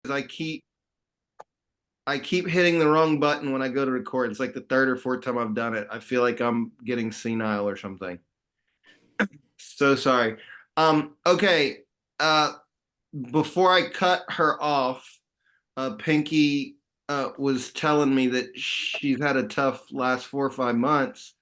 I keep hitting the wrong button when I go to record. It's like the third or fourth time I've done it. I feel like I'm getting senile or something. So sorry. Okay. Uh, before I cut her off, Pinky was telling me that she's had a tough last 4 or 5 months,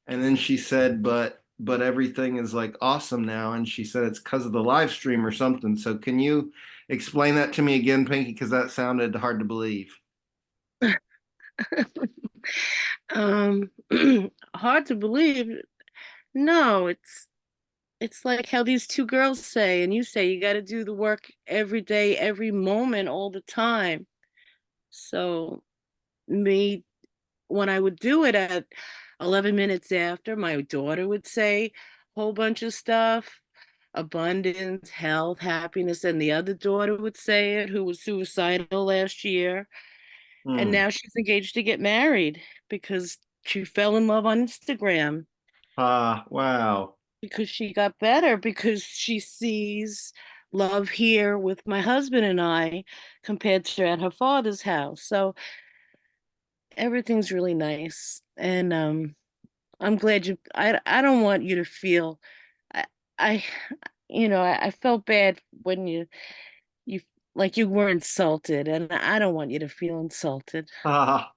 and then she said, but everything is like awesome now, and she said it's because of the live stream or something. So can you explain that to me again, Pinky? Because that sounded hard to believe. Um, hard to believe. No, it's like how these two girls say, and you say you got to do the work every day, every moment, all the time. So me, when I would do it at 11 minutes after, my daughter would say a whole bunch of stuff, abundance, health, happiness, and the other daughter would say it, who was suicidal last year. And Hmm. now she's engaged to get married because she fell in love on Instagram, Ah, wow. because she got better, because she sees love here with my husband and I compared to at her father's house. So everything's really nice. And I'm glad I don't want you to feel I I I felt bad when you like you were insulted, and I don't want you to feel insulted. Ah,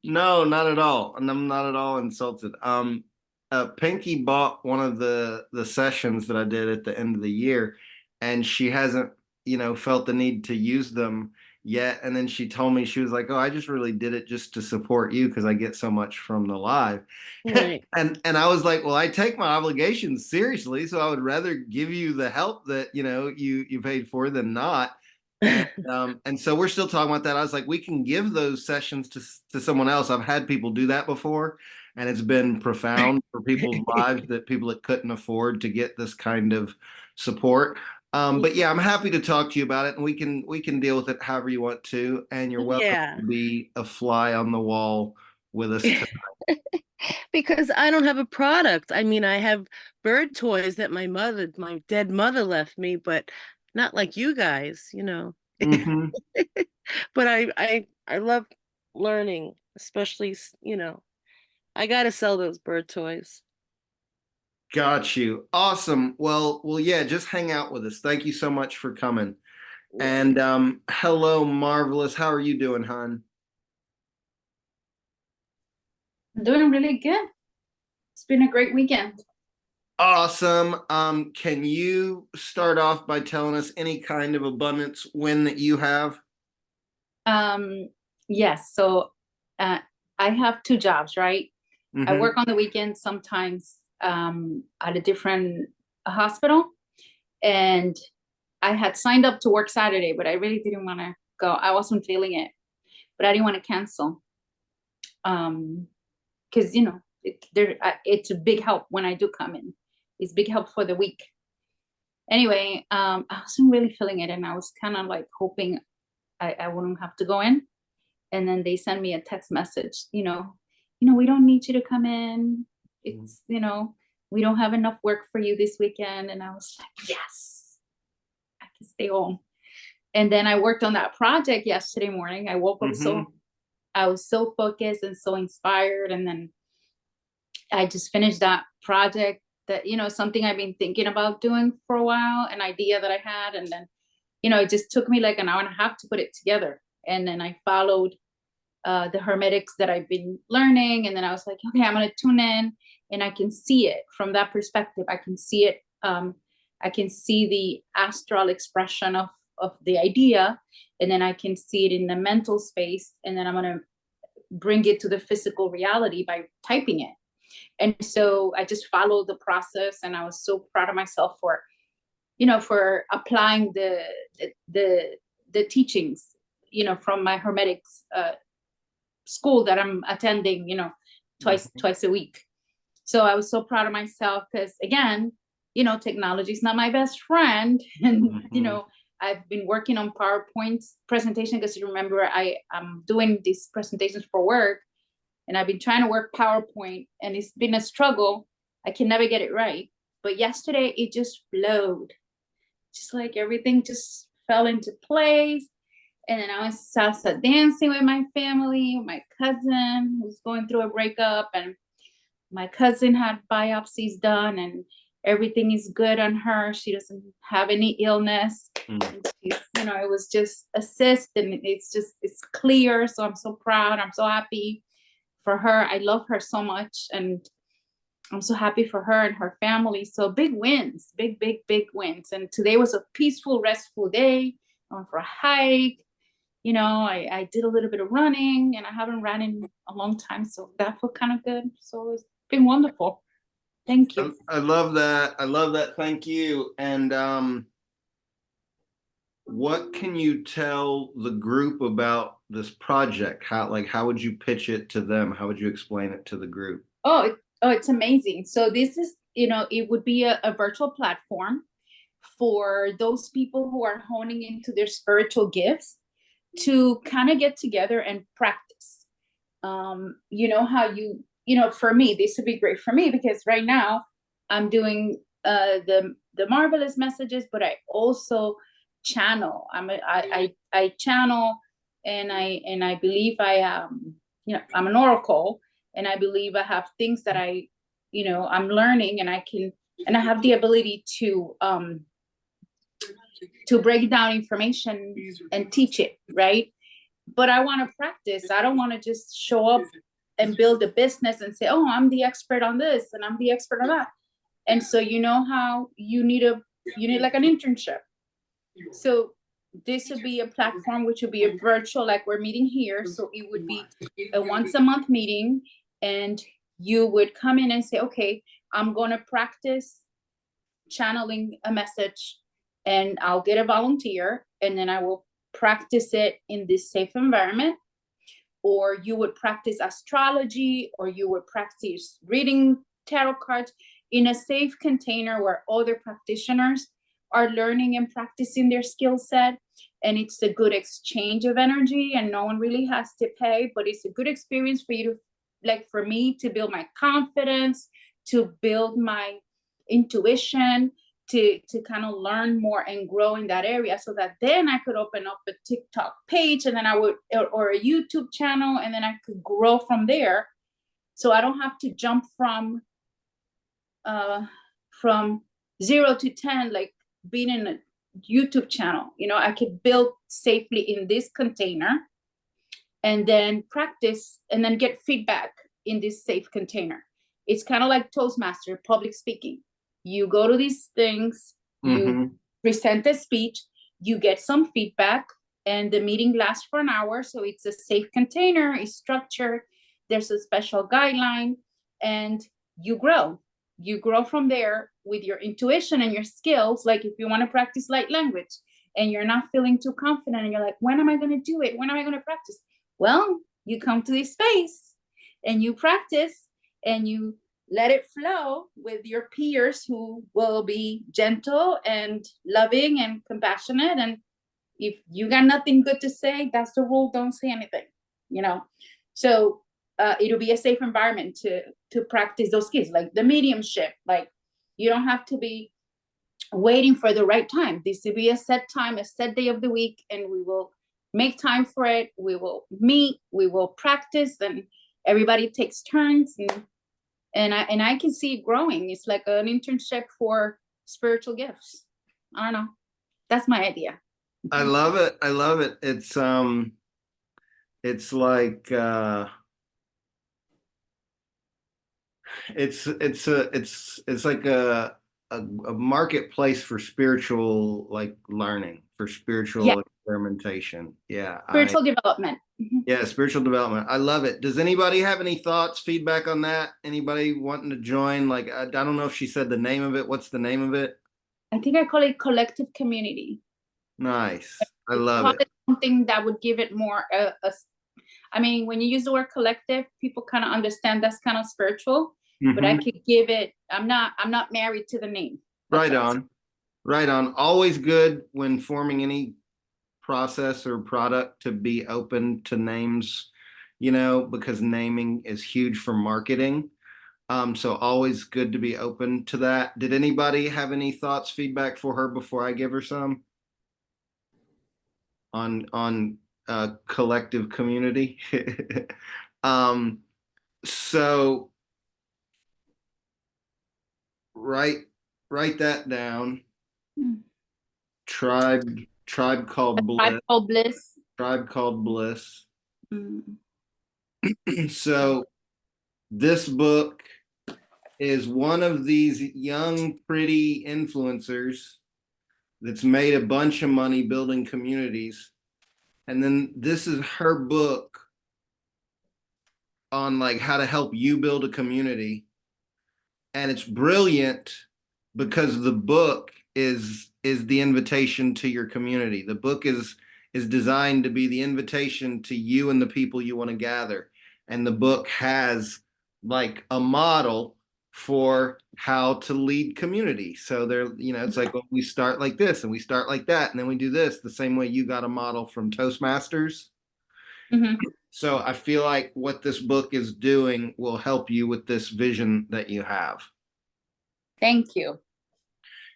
no, not at all. And I'm not at all insulted. Pinky bought one of the sessions that I did at the end of the year, and she hasn't, felt the need to use them yet. And then she told me she was like, "Oh, I just really did it just to support you because I get so much from the live." Right. And I was like, "Well, I take my obligations seriously, so I would rather give you the help that, you paid for than not." And so we're still talking about that. I was like, we can give those sessions to someone else. I've had people do that before, and it's been profound for people's lives that people that couldn't afford to get this kind of support. But yeah, I'm happy to talk to you about it, and we can deal with it however you want to. And you're welcome Yeah. to be a fly on the wall with us too. Because I don't have a product. I mean, I have bird toys that my dead mother left me, but not like you guys. Hmm. But I love learning, especially. I gotta sell those bird toys. Got you. Awesome. Well, yeah. Just hang out with us. Thank you so much for coming. Yeah. And hello, Marvelous. How are you doing, hon? Doing really good. It's been a great weekend. Awesome. Can you start off by telling us any kind of abundance win that you have? Um, yes, so uh, I have two jobs, right? I Mm-hmm. work on the weekends sometimes at a different hospital, and I had signed up to work Saturday, but I really didn't want to go. I wasn't feeling it, but I didn't want to cancel because it's a big help when I do come in. It's big help for the week. Anyway, I wasn't really feeling it, and I was kind of like hoping I wouldn't have to go in. And then they send me a text message, we don't need you to come in. It's, we don't have enough work for you this weekend. And I was like, yes, I can stay home. And then I worked on that project yesterday morning. I woke up Mm-hmm. I was so focused and so inspired. And then I just finished that project that, something I've been thinking about doing for a while, an idea that I had. And then, it just took me like an hour and a half to put it together. And then I followed the hermetics that I've been learning. And then I was like, okay, I'm going to tune in and I can see it from that perspective. I can see it. I can see the astral expression of the idea. And then I can see it in the mental space. And then I'm going to bring it to the physical reality by typing it. And so I just followed the process, and I was so proud of myself for applying the teachings, from my hermetics school that I'm attending, twice a week. So I was so proud of myself because, again, technology is not my best friend. And, Mm-hmm. I've been working on PowerPoint presentation because you remember I'm doing these presentations for work, and I've been trying to work PowerPoint, and it's been a struggle. I can never get it right. But yesterday it just flowed. Just like everything just fell into place. And then I was salsa dancing with my family, my cousin who's going through a breakup, and my cousin had biopsies done and everything is good on her. She doesn't have any illness. And she's, it was just a cyst and it's clear. So I'm so proud. I'm so happy for her. I love her so much. And I'm so happy for her and her family. So big wins, big, big, big wins. And today was a peaceful, restful day. I went for a hike. I did a little bit of running and I haven't ran in a long time. So that felt kind of good. So it's been wonderful. Thank you. I love that. I love that. Thank you. And what can you tell the group about this project? How would you pitch it to them? How would you explain it to the group? Oh, it's amazing. So this is, it would be a virtual platform for those people who are honing into their spiritual gifts to kind of get together and practice. For me, this would be great for me because right now I'm doing the marvelous messages, but I also channel. I channel, and I believe I'm an oracle, and I believe I have things that I'm learning, and I have the ability to break down information and teach it, right? But I want to practice. I don't want to just show up and build a business and say, oh, I'm the expert on this and I'm the expert on that. And so how you need like an internship. So this would be a platform which would be a virtual, like we're meeting here. So it would be a once a month meeting, and you would come in and say, okay, I'm going to practice channeling a message, and I'll get a volunteer, and then I will practice it in this safe environment. Or you would practice astrology, or you would practice reading tarot cards in a safe container where other practitioners are learning and practicing their skill set. And it's a good exchange of energy, and no one really has to pay, but it's a good experience for you to, like for me, to build my confidence, to build my intuition, to kind of learn more and grow in that area, so that then I could open up a TikTok page, and then I would, or a YouTube channel, and then I could grow from there. So I don't have to jump from 0 to 10, like being in a YouTube channel. I could build safely in this container and then practice and then get feedback in this safe container. It's kind of like Toastmaster, public speaking. You go to these things, you present a speech, you get some feedback, and the meeting lasts for an hour. So it's a safe container, it's structured, there's a special guideline, and you grow. You grow from there with your intuition and your skills. Like if you want to practice light language and you're not feeling too confident and you're like, when am I going to do it? When am I going to practice? Well, you come to this space and you practice and you let it flow with your peers who will be gentle and loving and compassionate. And if you got nothing good to say, that's the rule. Don't say anything, So it'll be a safe environment to practice those skills, like the mediumship. Like you don't have to be waiting for the right time. This will be a set time, a set day of the week, and we will make time for it. We will meet, we will practice, and everybody takes turns, and I can see it growing. It's like an internship for spiritual gifts. I don't know. That's my idea. I love it. I love it. It's like it's like a marketplace for spiritual, like learning, for spiritual experimentation. Spiritual development. Yeah, spiritual development. I love it. Does anybody have any thoughts, feedback on that? Anybody wanting to join? Like, I don't know if she said the name of it. What's the name of it? I think I call it collective community. Nice. I love it. Something that would give it more I mean, when you use the word collective, people kind of understand that's kind of spiritual, but I could give it, I'm not married to the name. Right on. Right on. Always good when forming any process or product to be open to names, because naming is huge for marketing. So always good to be open to that. Did anybody have any thoughts, feedback for her before I give her some? on collective community. um, so write write that down. Mm. Tribe called Tribe Bliss. Called Bliss. Tribe called Bliss. Mm. So this book is one of these young, pretty influencers that's made a bunch of money building communities. And then this is her book on like how to help you build a community. And it's brilliant because the book is the invitation to your community. The book is designed to be the invitation to you and the people you want to gather. And the book has like a model for how to lead community. So there, you know, it's like, well, we start like this and we start like that, and then we do this the same way you got a model from Toastmasters. Mhm. So I feel like what this book is doing will help you with this vision that you have. Thank you.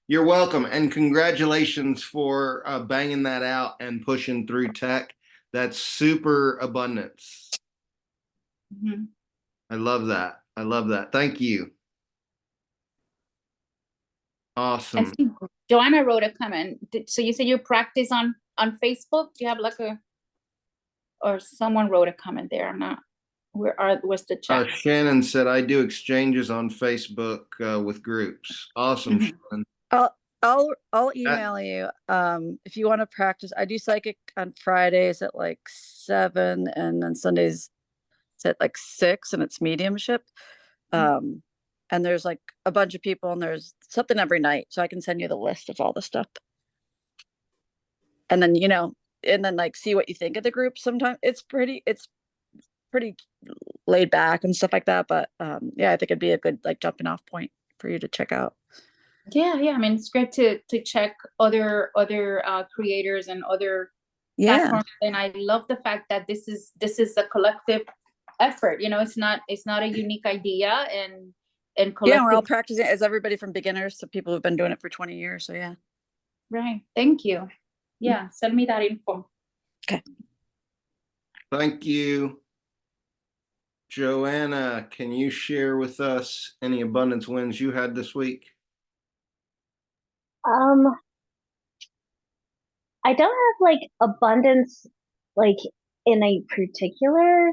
You're welcome, and congratulations for banging that out and pushing through tech. That's super abundance. Mhm. I love that. I love that. Thank you. I Awesome. see Joanna wrote a comment. So you said you practice on Facebook? Do you have like a, or someone wrote a comment there? I'm not. Where's the chat? Shannon said I do exchanges on Facebook with groups. Awesome, Mhm. Shannon. I'll email you if you want to practice. I do psychic on Fridays at like 7, and then Sundays it's at like 6, and it's mediumship. And there's like a bunch of people, and there's something every night, so I can send you the list of all the stuff. And then and then like see what you think of the group. Sometimes it's pretty laid back and stuff like that, but yeah, I think it'd be a good like jumping off point for you to check out. Yeah. I mean, it's great to check other creators and other Yeah. platforms. And I love the fact that this is a collective effort. You know, it's not a unique idea, and Yeah, collective. we're all practicing as everybody from beginners to people who've been doing it for 20 years. So yeah. Right. Thank you. Yeah. Send me that info. Thank you. Joanna, can you share with us any abundance wins you had this week? I don't have like abundance like in a particular,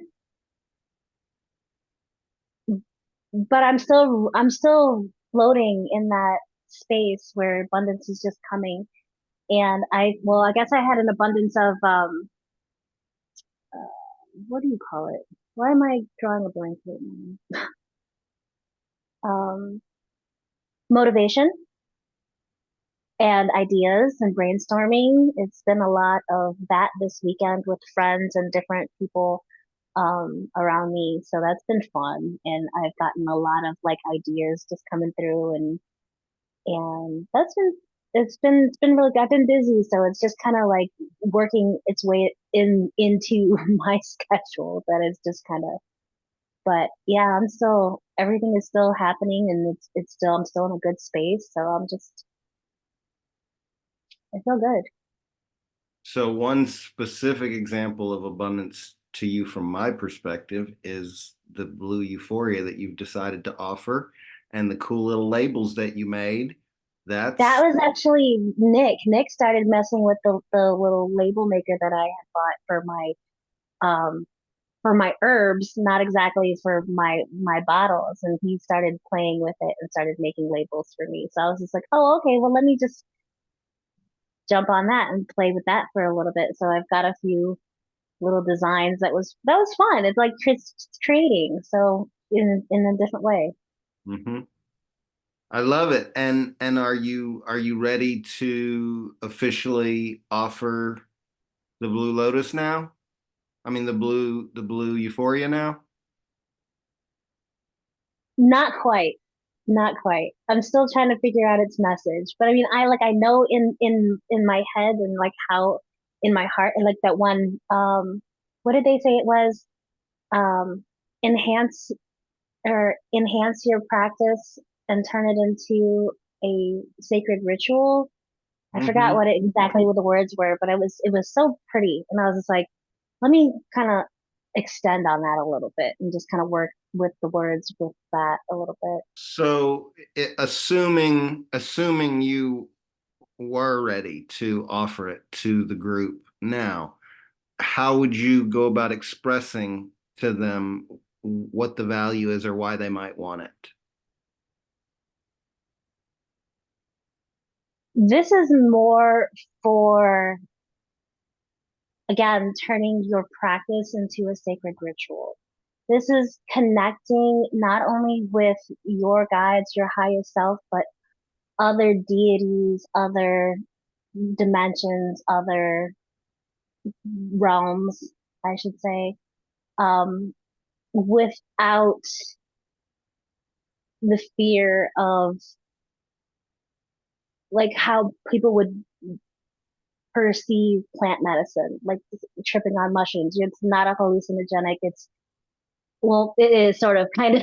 but I'm still floating in that space where abundance is just coming. And I guess I had an abundance of what do you call it? Why am I drawing a blank right now? Motivation and ideas and brainstorming. It's been a lot of that this weekend with friends and different people around me. So that's been fun. And I've gotten a lot of like ideas just coming through, and it's been really, I've been busy. So it's just kind of like working its way into my schedule that is just kind of, but yeah, everything is still happening, and I'm still in a good space. So I feel good. So one specific example of abundance to you from my perspective is the blue euphoria that you've decided to offer and the cool little labels that you made. That was actually Nick. Nick started messing with the little label maker that I had bought um for my herbs, not exactly for my bottles. And he started playing with it and started making labels for me. So I was just like, oh, okay, well, let me just jump on that and play with that for a little bit. So I've got a few little designs that was fun. It's like just trading, so in a different way. Mhm. I love it. And are you ready to officially offer the Blue Lotus now? I mean the blue euphoria now? Not quite. Not quite. I'm still trying to figure out its message. But I mean, I know in my head and like how in my heart, and like that one what did they say it was? Um enhance enhance your practice and turn it into a sacred ritual. I forgot exactly what the words were, but it was so pretty. And I was just like, let me kind of extend on that a little bit and just kind of work with the words with that a little bit. So, assuming you were ready to offer it to the group now, how would you go about expressing to them what the value is or why they might want it? This is more for, again, turning your practice into a sacred ritual. This is connecting not only with your guides, your highest self, but other deities, other dimensions, other realms, I should say, without the fear of like how people would perceive plant medicine, like tripping on mushrooms. It's not a hallucinogenic. It's well, it is sort of kind of.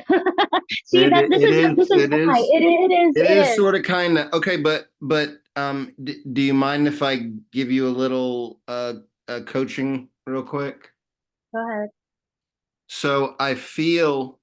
See It, that it this is, is it why is, it it is is. sort of kind of okay, but do you mind if I give you a little coaching real quick? Go ahead. So I feel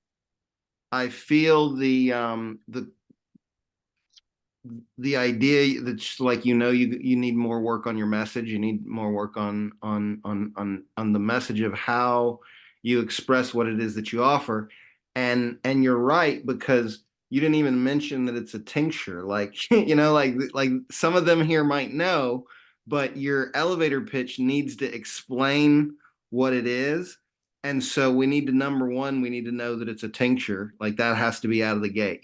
the idea that's like you need more work on your message. You need more work on the message of how you express what it is that you offer. And you're right, because you didn't even mention that it's a tincture. Like like some of them here might know, but your elevator pitch needs to explain what it is. And so we need to, number one, we need to know that it's a tincture. Like that has to be out of the gate.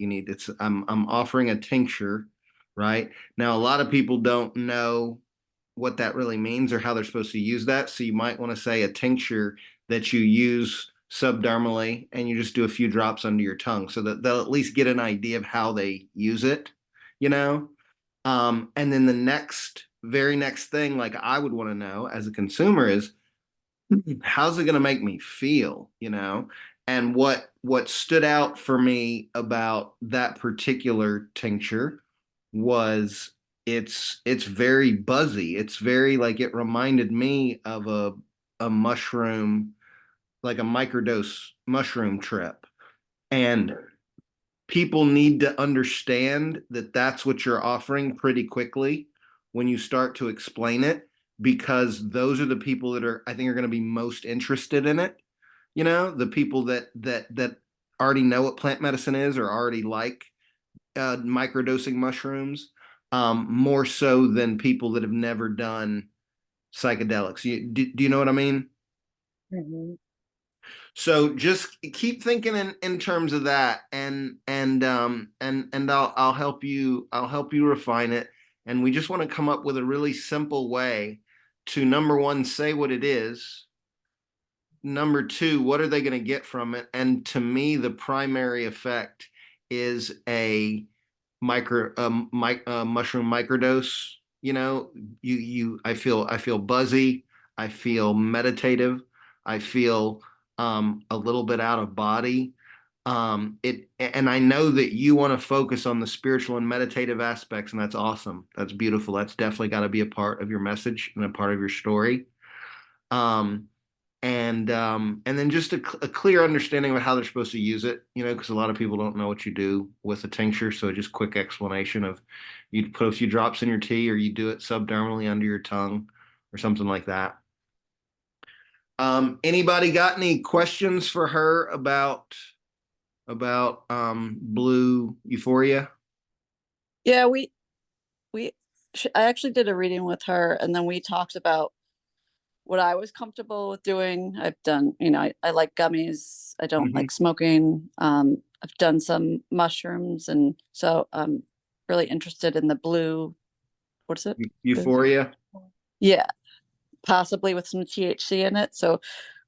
I'm offering a tincture, right? Now, a lot of people don't know what that really means or how they're supposed to use that. So you might want to say a tincture that you use subdermally and you just do a few drops under your tongue so that they'll at least get an idea of how they use it, you know? And then the very next thing, like I would want to know as a consumer is, how's it going to make me feel, and what stood out for me about that particular tincture was it's very buzzy. It's very, like, it reminded me of a mushroom, like a microdose mushroom trip. And people need to understand that that's what you're offering pretty quickly when you start to explain it, because those are the people that I think are going to be most interested in it. The people that already know what plant medicine is or already like microdosing mushrooms, more so than people that have never done psychedelics. Do you know what I mean? Mhm. So just keep thinking in terms of that, and I'll help you, refine it. And we just want to come up with a really simple way to, number one, say what it is. Number two, what are they going to get from it? And to me, the primary effect is a mushroom microdose. I feel buzzy. I feel meditative. I feel a little bit out of body. And I know that you want to focus on the spiritual and meditative aspects, and that's awesome. That's beautiful. That's definitely got to be a part of your message and a part of your story. Um, and then just a clear understanding of how they're supposed to use it, because a lot of people don't know what you do with a tincture. So just quick explanation of, you put a few drops in your tea, or you do it subdermally under your tongue or something like that. Anybody got any questions for her about Blue Euphoria? Yeah, I actually did a reading with her, and then we talked about what I was comfortable with doing. I've done, I like gummies. I don't like smoking. I've done some mushrooms, and so I'm really interested in the blue. What is it? Euphoria. Yeah, possibly with some THC in it. So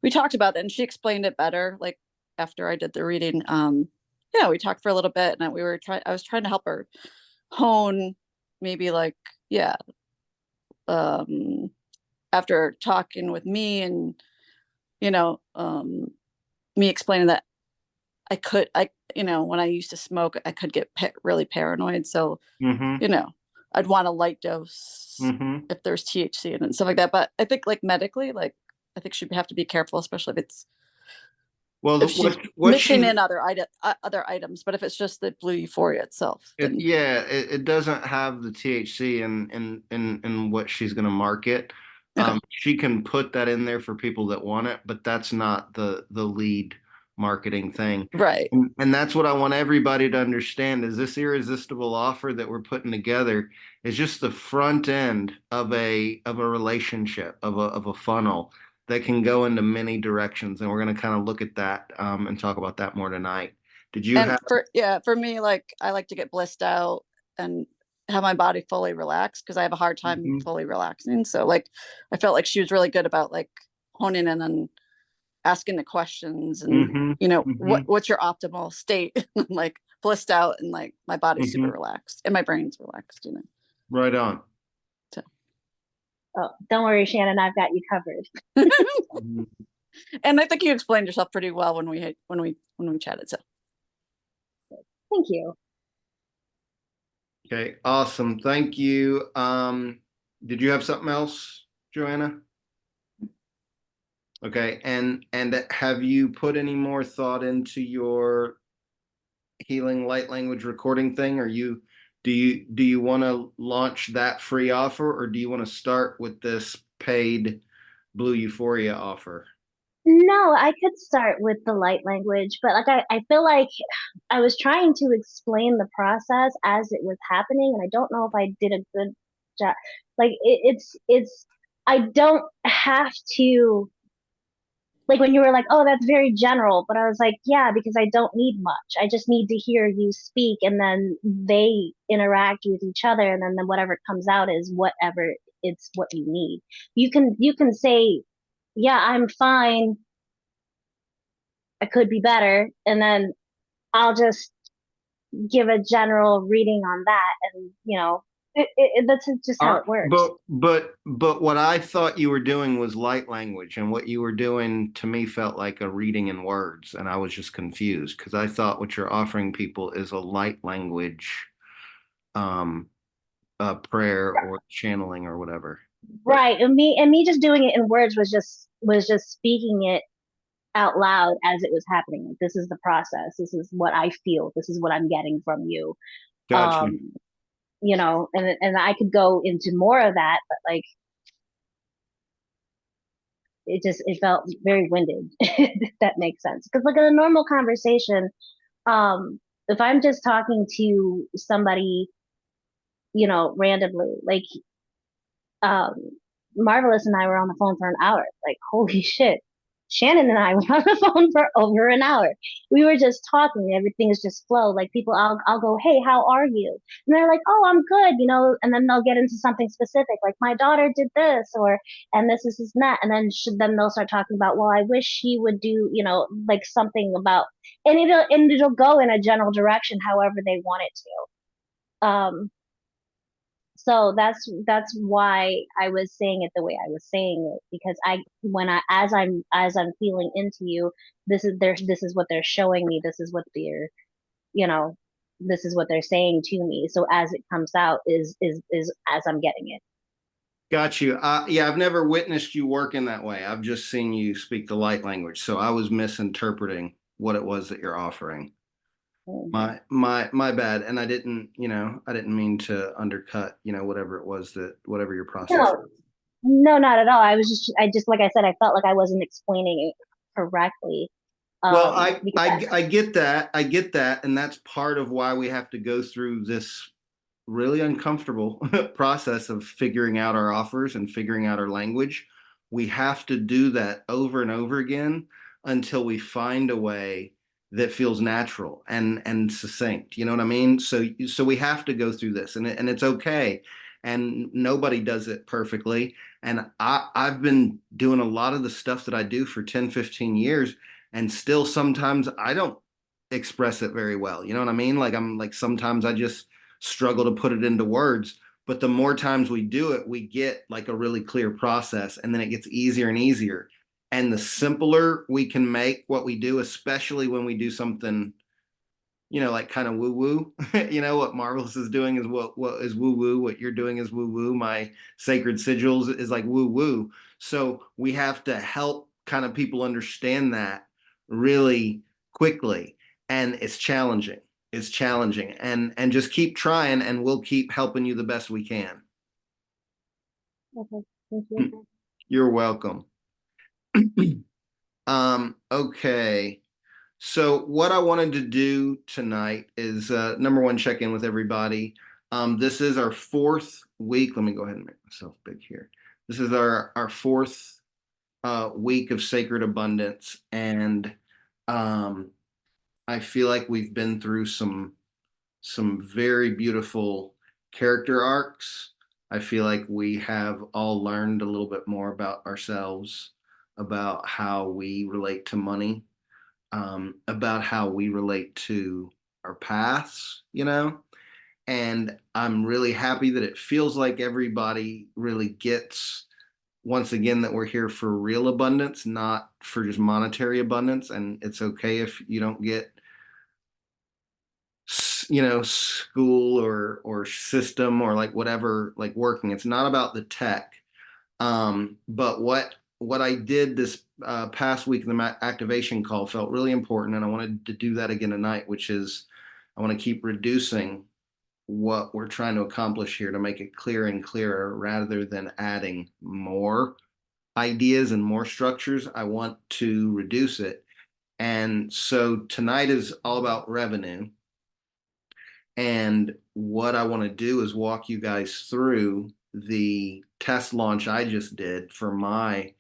we talked about it, and she explained it better. Like after I did the reading, yeah, we talked for a little bit, and I was trying to help her hone, maybe like, yeah, um, after talking with me and you know, me explaining that when I used to smoke, I could get really paranoid. So, Mm-hmm. you know, I'd want a light dose Hmm. if there's THC in it and stuff like that. But I think like medically, like I think she'd have to be careful, especially if it's Well, if she's what mixing she in other items. But if it's just the blue euphoria itself, then it doesn't have the THC in what she's going to market. okay. She can put that in there for people that want it, but that's not the lead marketing thing. Right. And that's what I want everybody to understand is this irresistible offer that we're putting together is just the front end of a relationship, of a funnel that can go into many directions. And we're going to kind of look at that and talk about that more tonight. Did you And have for me, like I like to get blissed out and have my body fully relaxed because I have a hard time Mhm. fully relaxing. So like I felt like she was really good about like honing in and asking the questions and Mhm. Mhm. what's your optimal state? I'm like blissed out and like my body's super Mhm. relaxed and my brain's relaxed, Right on. So Oh, don't worry, Shannon, I've got you covered. Mhm. and I think you explained yourself pretty well when we chatted. So Thank you. Okay, awesome. Thank you. Did you have something else, Joanna? Okay, and have you put any more thought into your healing light language recording thing? Do you want to launch that free offer or do you want to start with this paid Blue Euphoria offer? No, I could start with the light language, but like I feel like I was trying to explain the process as it was happening, and I don't know if I did a good job. Like it's I don't have to like when you were like, oh, that's very general, but I was like, yeah, because I don't need much. I just need to hear you speak, and then they interact with each other, and then whatever comes out is whatever it's what you need. You can say, yeah, I'm fine. I could be better, and then I'll just give a general reading on that, and that's just how it works. But what I thought you were doing was light language, and what you were doing to me felt like a reading in words, and I was just confused because I thought what you're offering people is a light language um prayer or channeling or whatever. Right, and me just doing it in words was just speaking it out loud as it was happening. Like, this is the process. This is what I feel. This is what I'm getting from you. Gotcha. Um, and I could go into more of that, but like it felt very winded. If that makes sense. Because like in a normal conversation, if I'm just talking to somebody, randomly, like um, Marvelous and I were on the phone for an hour. Like, holy shit. Shannon and I were on the phone for over an hour. We were just talking. Everything is just flow. Like people, I'll go, hey, how are you? And they're like, oh, I'm good, and then they'll get into something specific, like my daughter did this, or and this and that, and then they'll start talking about, well, I wish she would do, like something about, and it'll go in a general direction, however they want it to. So that's why I was saying it the way I was saying it, because as I'm feeling into you, this is what they're showing me, this is what you know this is what they're saying to me, so as it comes out is as I'm getting it. Got you. Yeah, I've never witnessed you work in that way. I've just seen you speak the light language, so I was misinterpreting what it was that you're offering. Mm. My bad. And I didn't mean to undercut, whatever it was whatever your process No, is. no, not at all. I just like I said, I felt like I wasn't explaining it correctly. Well, I Because get that. I get that. And that's part of why we have to go through this really uncomfortable process of figuring out our offers and figuring out our language. We have to do that over and over again until we find a way that feels natural and succinct. You know what I mean? So we have to go through this, and it's okay. And nobody does it perfectly. And I've been doing a lot of the stuff that I do for 10, 15 years, and still sometimes I don't express it very well. You know what I mean? Like I'm like sometimes I just struggle to put it into words. But the more times we do it, we get like a really clear process, and then it gets easier and easier. And the simpler we can make what we do, especially when we do something like kind of woo woo. What Marvelous is doing is what is woo woo. What you're doing is woo woo. My Sacred Sigils is like woo woo. So we have to help kind of people understand that really quickly, and it's challenging. It's challenging, and just keep trying, and we'll keep helping you the best we can. Okay, thank you. You're welcome. Okay. So what I wanted to do tonight is number one, check in with everybody. This is our fourth week. Let me go ahead and make myself big here. This is our fourth week of Sacred Abundance, and I feel like we've been through some very beautiful character arcs. I feel like we have all learned a little bit more about ourselves, about how we relate to money, about how we relate to our paths, and I'm really happy that it feels like everybody really gets, once again, that we're here for real abundance, not for just monetary abundance. And it's okay if you don't get school or system or like whatever, like working. It's not about the tech. But what I did this past week in the activation call felt really important, and I wanted to do that again tonight, which is I want to keep reducing what we're trying to accomplish here to make it clearer and clearer rather than adding more ideas and more structures. I want to reduce it. And so tonight is all about revenue. And what I want to do is walk you guys through the test launch I just did for my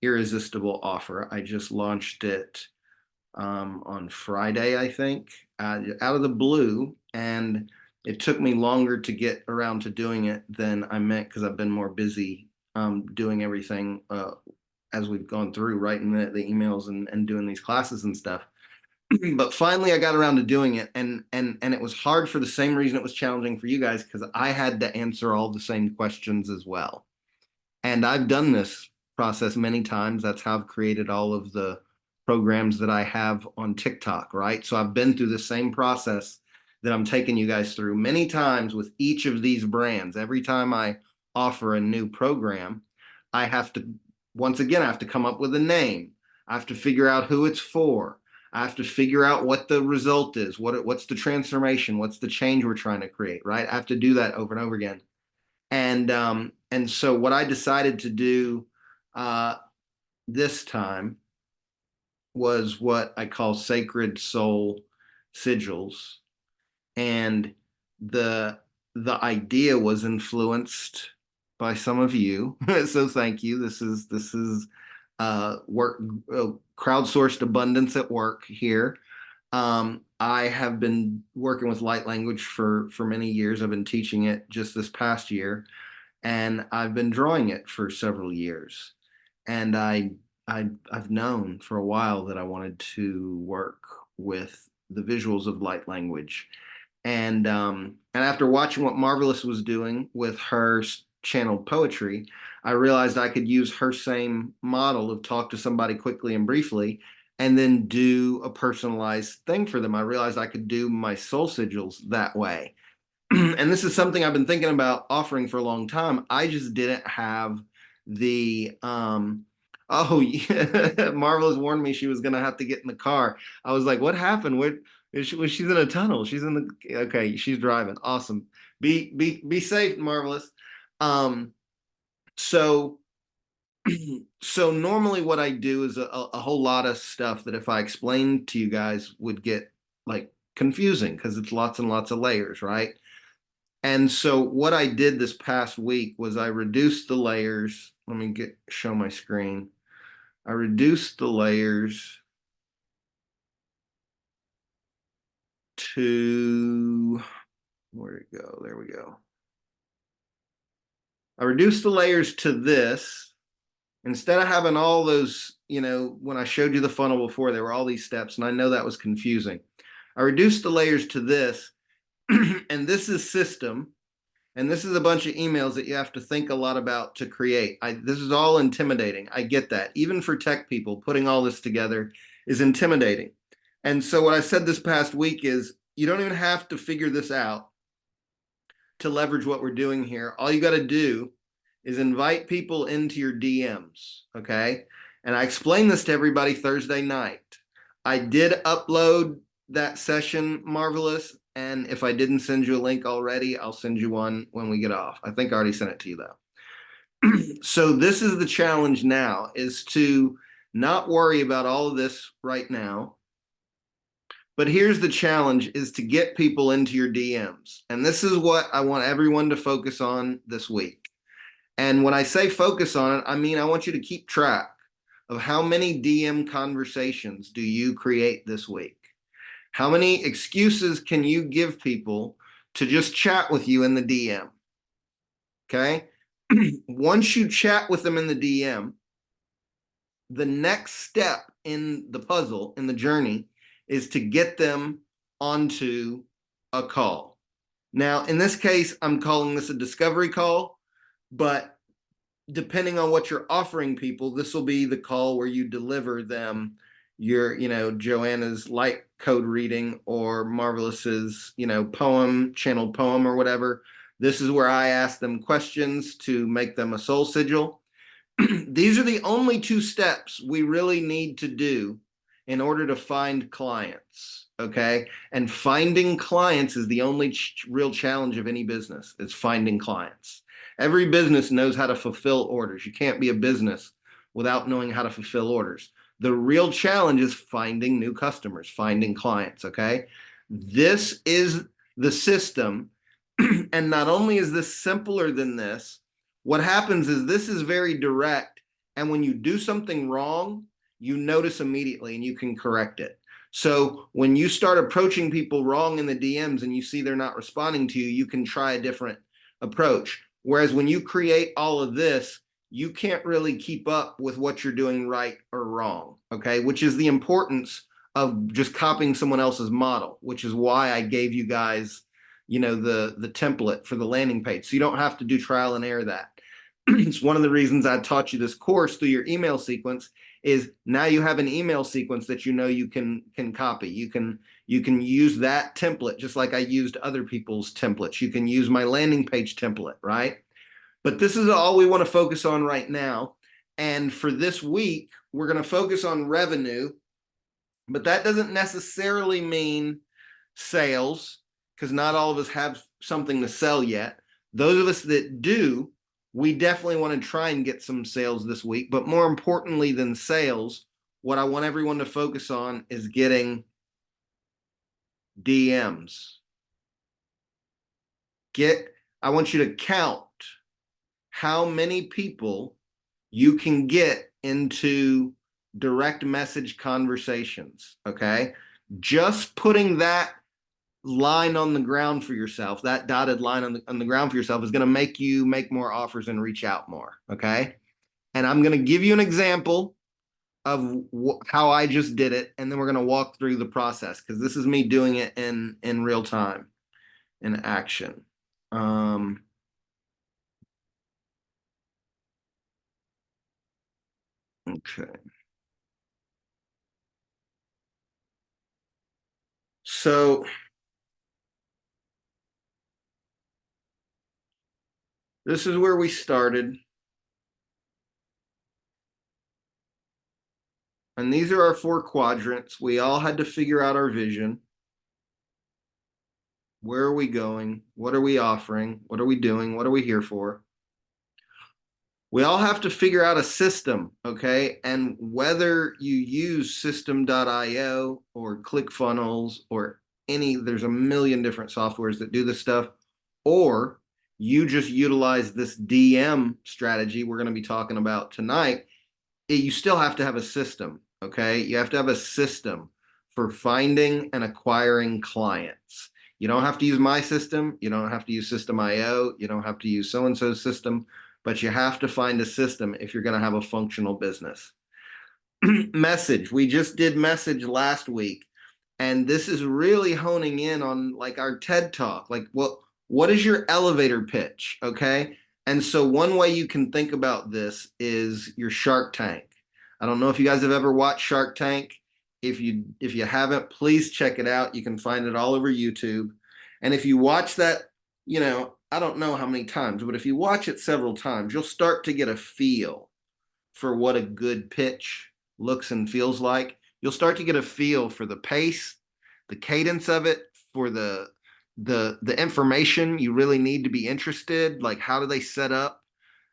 irresistible offer. I just launched it on Friday, I think, out of the blue. And it took me longer to get around to doing it than I meant because I've been more busy doing everything as we've gone through, writing the emails and doing these classes and stuff. But finally I got around to doing it, and it was hard for the same reason it was challenging for you guys, because I had to answer all the same questions as well. And I've done this process many times. That's how I've created all of the programs that I have on TikTok, right? So I've been through the same process that I'm taking you guys through many times with each of these brands. Every time I offer a new program, I have to, once again, I have to come up with a name. I have to figure out who it's for. I have to figure out what the result is, what's the transformation, what's the change we're trying to create, right? I have to do that over and over again. And so what I decided to do this time was what I call Sacred Soul Sigils. And the idea was influenced by some of you. So thank you. This is work, crowdsourced abundance at work here. I have been working with light language for many years. I've been teaching it just this past year, and I've been drawing it for several years. And I've known for a while that I wanted to work with the visuals of light language. And after watching what Marvelous was doing with her channeled poetry, I realized I could use her same model of talk to somebody quickly and briefly, and then do a personalized thing for them. I realized I could do my soul sigils that way. And this is something I've been thinking about offering for a long time. I just didn't have the oh yeah, Marvelous warned me she was gonna have to get in the car. I was like, what happened? What is she? She's in a tunnel. She's in the okay, she's driving. Awesome. Be safe, Marvelous. So so normally what I do is a whole lot of stuff that if I explained to you guys would get like confusing because it's lots and lots of layers, right? And so what I did this past week was I reduced the layers. Let me show my screen. I reduced the layers to, where'd it go? There we go. I reduced the layers to this. Instead of having all those, when I showed you the funnel before, there were all these steps, and I know that was confusing. I reduced the layers to this, and this is system, and this is a bunch of emails that you have to think a lot about to create. This is all intimidating. I get that. Even for tech people, putting all this together is intimidating. And so what I said this past week is you don't even have to figure this out to leverage what we're doing here. All you got to do is invite people into your DMs, okay? And I explained this to everybody Thursday night. I did upload that session, Marvelous, and if I didn't send you a link already, I'll send you one when we get off. I think I already sent it to you though. So this is the challenge now, is to not worry about all of this right now. But here's the challenge, is to get people into your DMs. And this is what I want everyone to focus on this week. And when I say focus on it, I mean I want you to keep track of how many DM conversations do you create this week? How many excuses can you give people to just chat with you in the DM? Okay? Once you chat with them in the DM, the next step in the puzzle, in the journey, is to get them onto a call. Now, in this case, I'm calling this a discovery call, but depending on what you're offering people, this will be the call where you deliver them your, Joanna's light code reading or Marvelous's, poem, channeled poem or whatever. This is where I ask them questions to make them a soul sigil. These are the only two steps we really need to do in order to find clients, okay? And finding clients is the only real challenge of any business, is finding clients. Every business knows how to fulfill orders. You can't be a business without knowing how to fulfill orders. The real challenge is finding new customers, finding clients, okay? This is the system. And not only is this simpler than this, what happens is this is very direct. And when you do something wrong, you notice immediately and you can correct it. So when you start approaching people wrong in the DMs and you see they're not responding to you, you can try a different approach. Whereas when you create all of this, you can't really keep up with what you're doing right or wrong, okay? Which is the importance of just copying someone else's model, which is why I gave you guys, the template for the landing page. So you don't have to do trial and error that. It's one of the reasons I taught you this course through your email sequence, is now you have an email sequence that you can copy. You can use that template just like I used other people's templates. You can use my landing page template, right? But this is all we want to focus on right now. And for this week, we're going to focus on revenue, but that doesn't necessarily mean sales, because not all of us have something to sell yet. Those of us that do, we definitely want to try and get some sales this week. But more importantly than sales, what I want everyone to focus on is getting DMs. I want you to count how many people you can get into direct message conversations, okay? Just putting that line on the ground for yourself, that dotted line on the ground for yourself, is going to make you make more offers and reach out more, okay? And I'm going to give you an example of how I just did it, and then we're going to walk through the process, because this is me doing it in real time, in action. Okay. So this is where we started. And these are our 4 quadrants. We all had to figure out our vision. Where are we going? What are we offering? What are we doing? What are we here for? We all have to figure out a system, okay? And whether you use System.io or ClickFunnels or there's a million different softwares that do this stuff, or you just utilize this DM strategy we're going to be talking about tonight, you still have to have a system, okay? You have to have a system for finding and acquiring clients. You don't have to use my system. You don't have to use System.io. You don't have to use so-and-so's system, but you have to find a system if you're going to have a functional business. Message. We just did message last week, and this is really honing in on like our TED Talk. Like, what is your elevator pitch, okay? And so one way you can think about this is your Shark Tank. I don't know if you guys have ever watched Shark Tank. If you haven't, please check it out. You can find it all over YouTube. And if you watch that, I don't know how many times, but if you watch it several times, you'll start to get a feel for what a good pitch looks and feels like. You'll start to get a feel for the pace, the cadence of it, for the information you really need to be interested, like how do they set up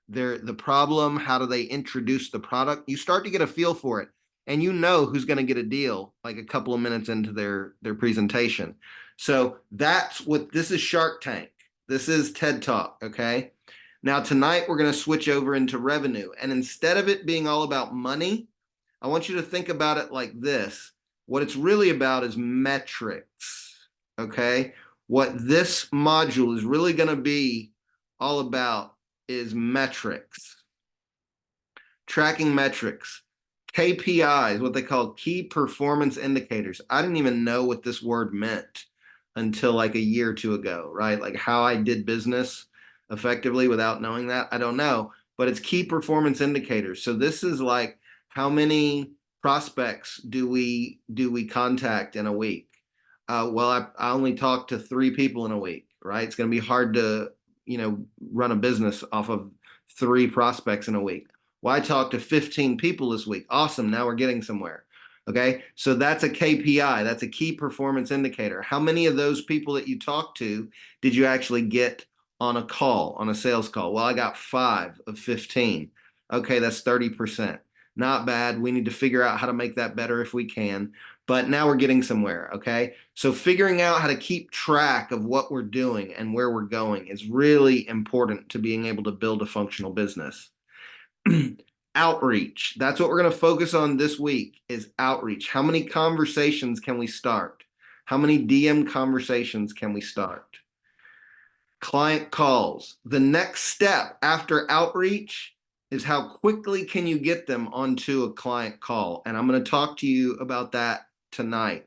the problem, how do they introduce the product. You start to get a feel for it, and you know who's going to get a deal like a couple of minutes into their presentation. So that's what this is. Shark Tank. This is TED Talk. Okay, now tonight we're going to switch over into revenue, and instead of it being all about money, I want you to think about it like this. What it's really about is metrics. Okay, what this module is really going to be all about is metrics, tracking metrics, KPIs, what they call key performance indicators. I didn't even know what this word meant until like a year or two ago, right? Like how I did business effectively without knowing that, I don't know, but it's key performance indicators. So this is like how many prospects do we contact in a week? Well, I only talk to 3 people in a week, right? It's going to be hard to run a business off of 3 prospects in a week. Well, I talked to 15 people this week. Awesome. Now we're getting somewhere. Okay. So that's a KPI. That's a key performance indicator. How many of those people that you talked to did you actually get on a call, on a sales call? Well, I got 5 of 15. Okay. That's 30%. Not bad. We need to figure out how to make that better if we can. But now we're getting somewhere, okay? So figuring out how to keep track of what we're doing and where we're going is really important to being able to build a functional business. Outreach. That's what we're going to focus on this week is outreach. How many conversations can we start? How many DM conversations can we start? Client calls. The next step after outreach is how quickly can you get them onto a client call? And I'm going to talk to you about that tonight.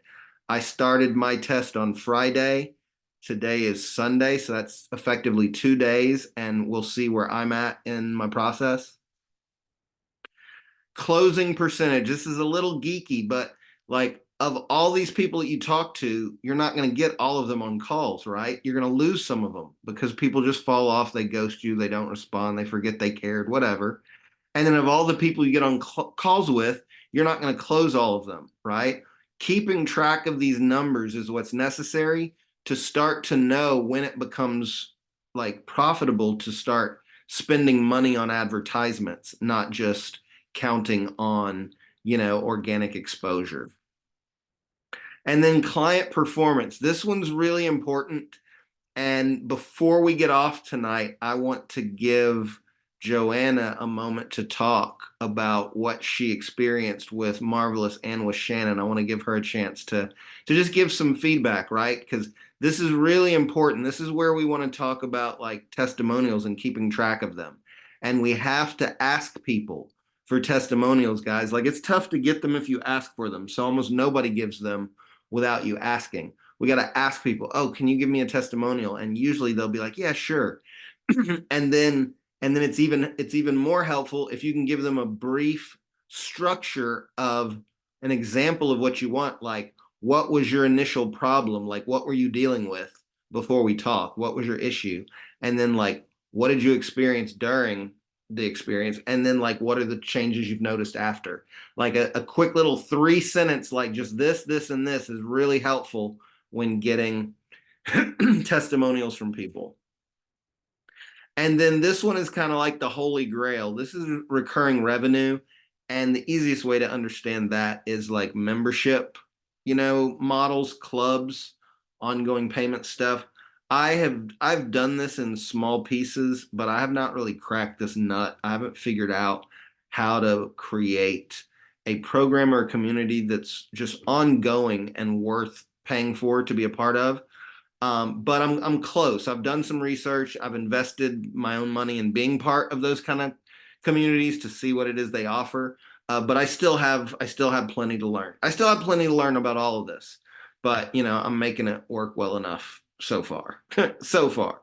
I started my test on Friday. Today is Sunday, so that's effectively 2 days, and we'll see where I'm at in my process. Closing percentage. This is a little geeky, but like of all these people that you talk to, you're not going to get all of them on calls, right? You're going to lose some of them because people just fall off, they ghost you, they don't respond, they forget they cared, whatever. And then of all the people you get on calls with, you're not going to close all of them, right? Keeping track of these numbers is what's necessary to start to know when it becomes like profitable to start spending money on advertisements, not just counting on, organic exposure. And then client performance. This one's really important. And before we get off tonight, I want to give Joanna a moment to talk about what she experienced with Marvelous and with Shannon. I want to give her a chance to just give some feedback, right? Because this is really important. This is where we want to talk about like testimonials and keeping track of them. And we have to ask people for testimonials, guys. Like it's tough to get them if you ask for them. So almost nobody gives them without you asking. We got to ask people, oh, can you give me a testimonial? And usually they'll be like, yeah, sure. and then it's even more helpful if you can give them a brief structure of an example of what you want. Like, what was your initial problem? Like, what were you dealing with before we talked? What was your issue? And then like, what did you experience during the experience? And then like, what are the changes you've noticed after? Like a quick little 3-sentence, like just this, and this is really helpful when getting testimonials from people. And then this one is kind of like the holy grail. This is recurring revenue. And the easiest way to understand that is like membership, models, clubs, ongoing payment stuff. I've done this in small pieces, but I have not really cracked this nut. I haven't figured out how to create a program or a community that's just ongoing and worth paying for to be a part of. But I'm close. I've done some research. I've invested my own money in being part of those kind of communities to see what it is they offer. But I still have plenty to learn. I still have plenty to learn about all of this. But I'm making it work well enough so far. So far.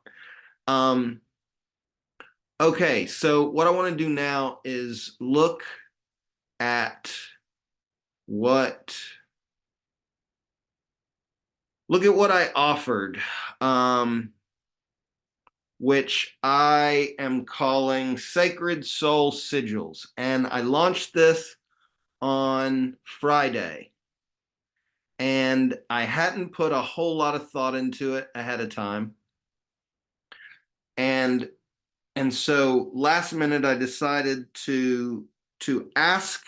Okay, so what I want to do now is look at what look at what I offered, which I am calling Sacred Soul Sigils. And I launched this on Friday. And I hadn't put a whole lot of thought into it ahead of time. And so last minute I decided to ask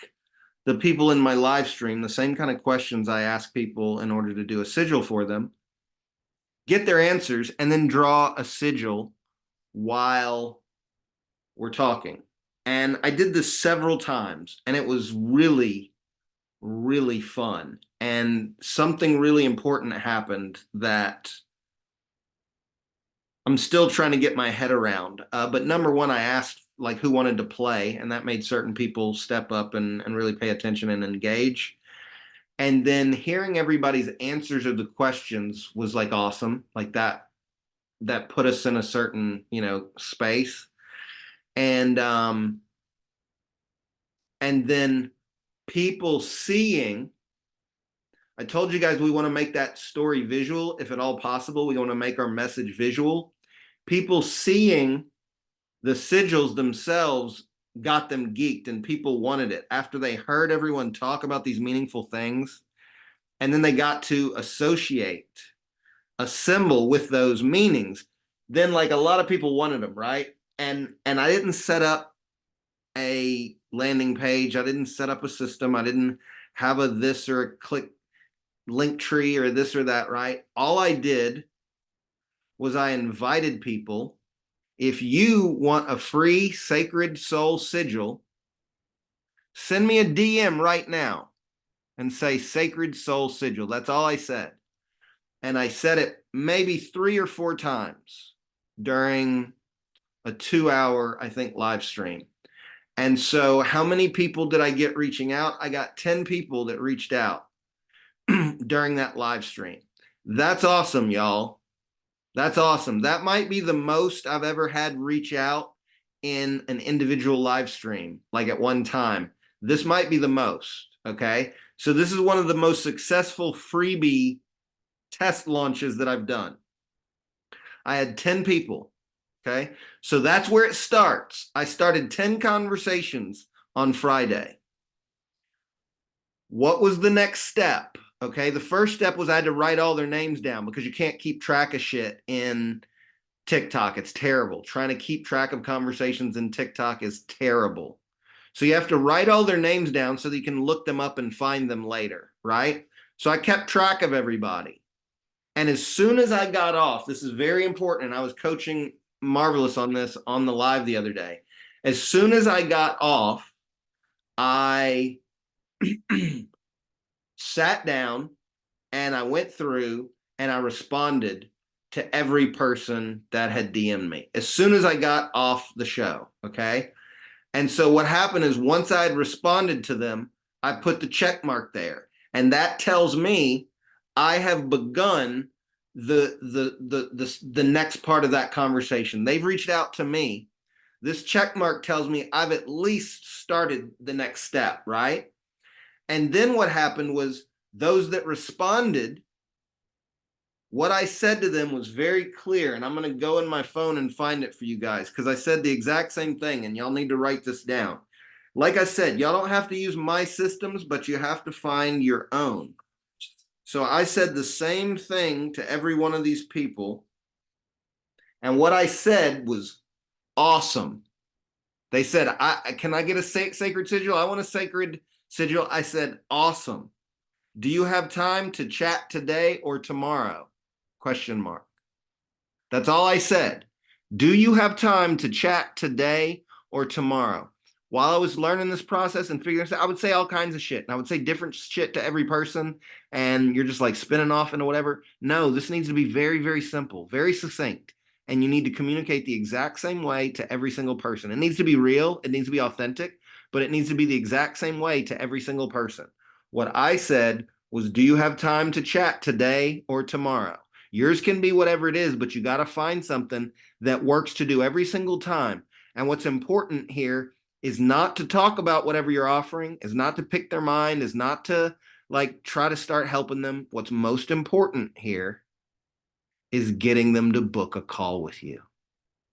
the people in my live stream the same kind of questions I ask people in order to do a sigil for them, get their answers, and then draw a sigil while we're talking. And I did this several times, and it was really, really fun. And something really important happened that I'm still trying to get my head around. But number one, I asked like who wanted to play, and that made certain people step up and really pay attention and engage. And then hearing everybody's answers of the questions was like awesome. Like that put us in a certain, space. And then people seeing, I told you guys we want to make that story visual if at all possible. We want to make our message visual. People seeing the sigils themselves got them geeked, and people wanted it after they heard everyone talk about these meaningful things. And then they got to associate a symbol with those meanings. Then like a lot of people wanted them, right? And I didn't set up a landing page. I didn't set up a system. I didn't have a this or a click link tree or this or that, right? All I did was I invited people. If you want a free Sacred Soul Sigil, send me a DM right now and say Sacred Soul Sigil. That's all I said. And I said it maybe 3 or 4 times during a 2-hour, I think, live stream. And so how many people did I get reaching out? I got 10 people that reached out during that live stream. That's awesome, y'all. That's awesome. That might be the most I've ever had reach out in an individual live stream, like at one time. This might be the most, okay? So this is one of the most successful freebie test launches that I've done. I had 10 people, okay? So that's where it starts. I started 10 conversations on Friday. What was the next step? Okay, the first step was I had to write all their names down because you can't keep track of shit in TikTok. It's terrible. Trying to keep track of conversations in TikTok is terrible. So you have to write all their names down so that you can look them up and find them later, right? So I kept track of everybody. And as soon as I got off, this is very important, and I was coaching Marvelous on this on the live the other day. As soon as I got off, I sat down and I went through and I responded to every person that had DM'd me as soon as I got off the show. Okay. And so what happened is once I had responded to them, I put the check mark there. And that tells me I have begun the next part of that conversation. They've reached out to me. This check mark tells me I've at least started the next step, right? And then what happened was those that responded, what I said to them was very clear. And I'm going to go in my phone and find it for you guys because I said the exact same thing and y'all need to write this down. Like I said, y'all don't have to use my systems, but you have to find your own. So I said the same thing to every one of these people. And what I said was awesome. They said, can I get a sacred sigil? I want a sacred sigil. I said, awesome. Do you have time to chat today or tomorrow? Question mark. That's all I said. Do you have time to chat today or tomorrow? While I was learning this process and figuring this out, I would say all kinds of shit. And I would say different shit to every person. And you're just like spinning off into whatever. No, this needs to be very, very simple, very succinct. And you need to communicate the exact same way to every single person. It needs to be real. It needs to be authentic, but it needs to be the exact same way to every single person. What I said was, do you have time to chat today or tomorrow? Yours can be whatever it is, but you got to find something that works to do every single time. And what's important here is not to talk about whatever you're offering, is not to pick their mind, is not to like try to start helping them. What's most important here is getting them to book a call with you.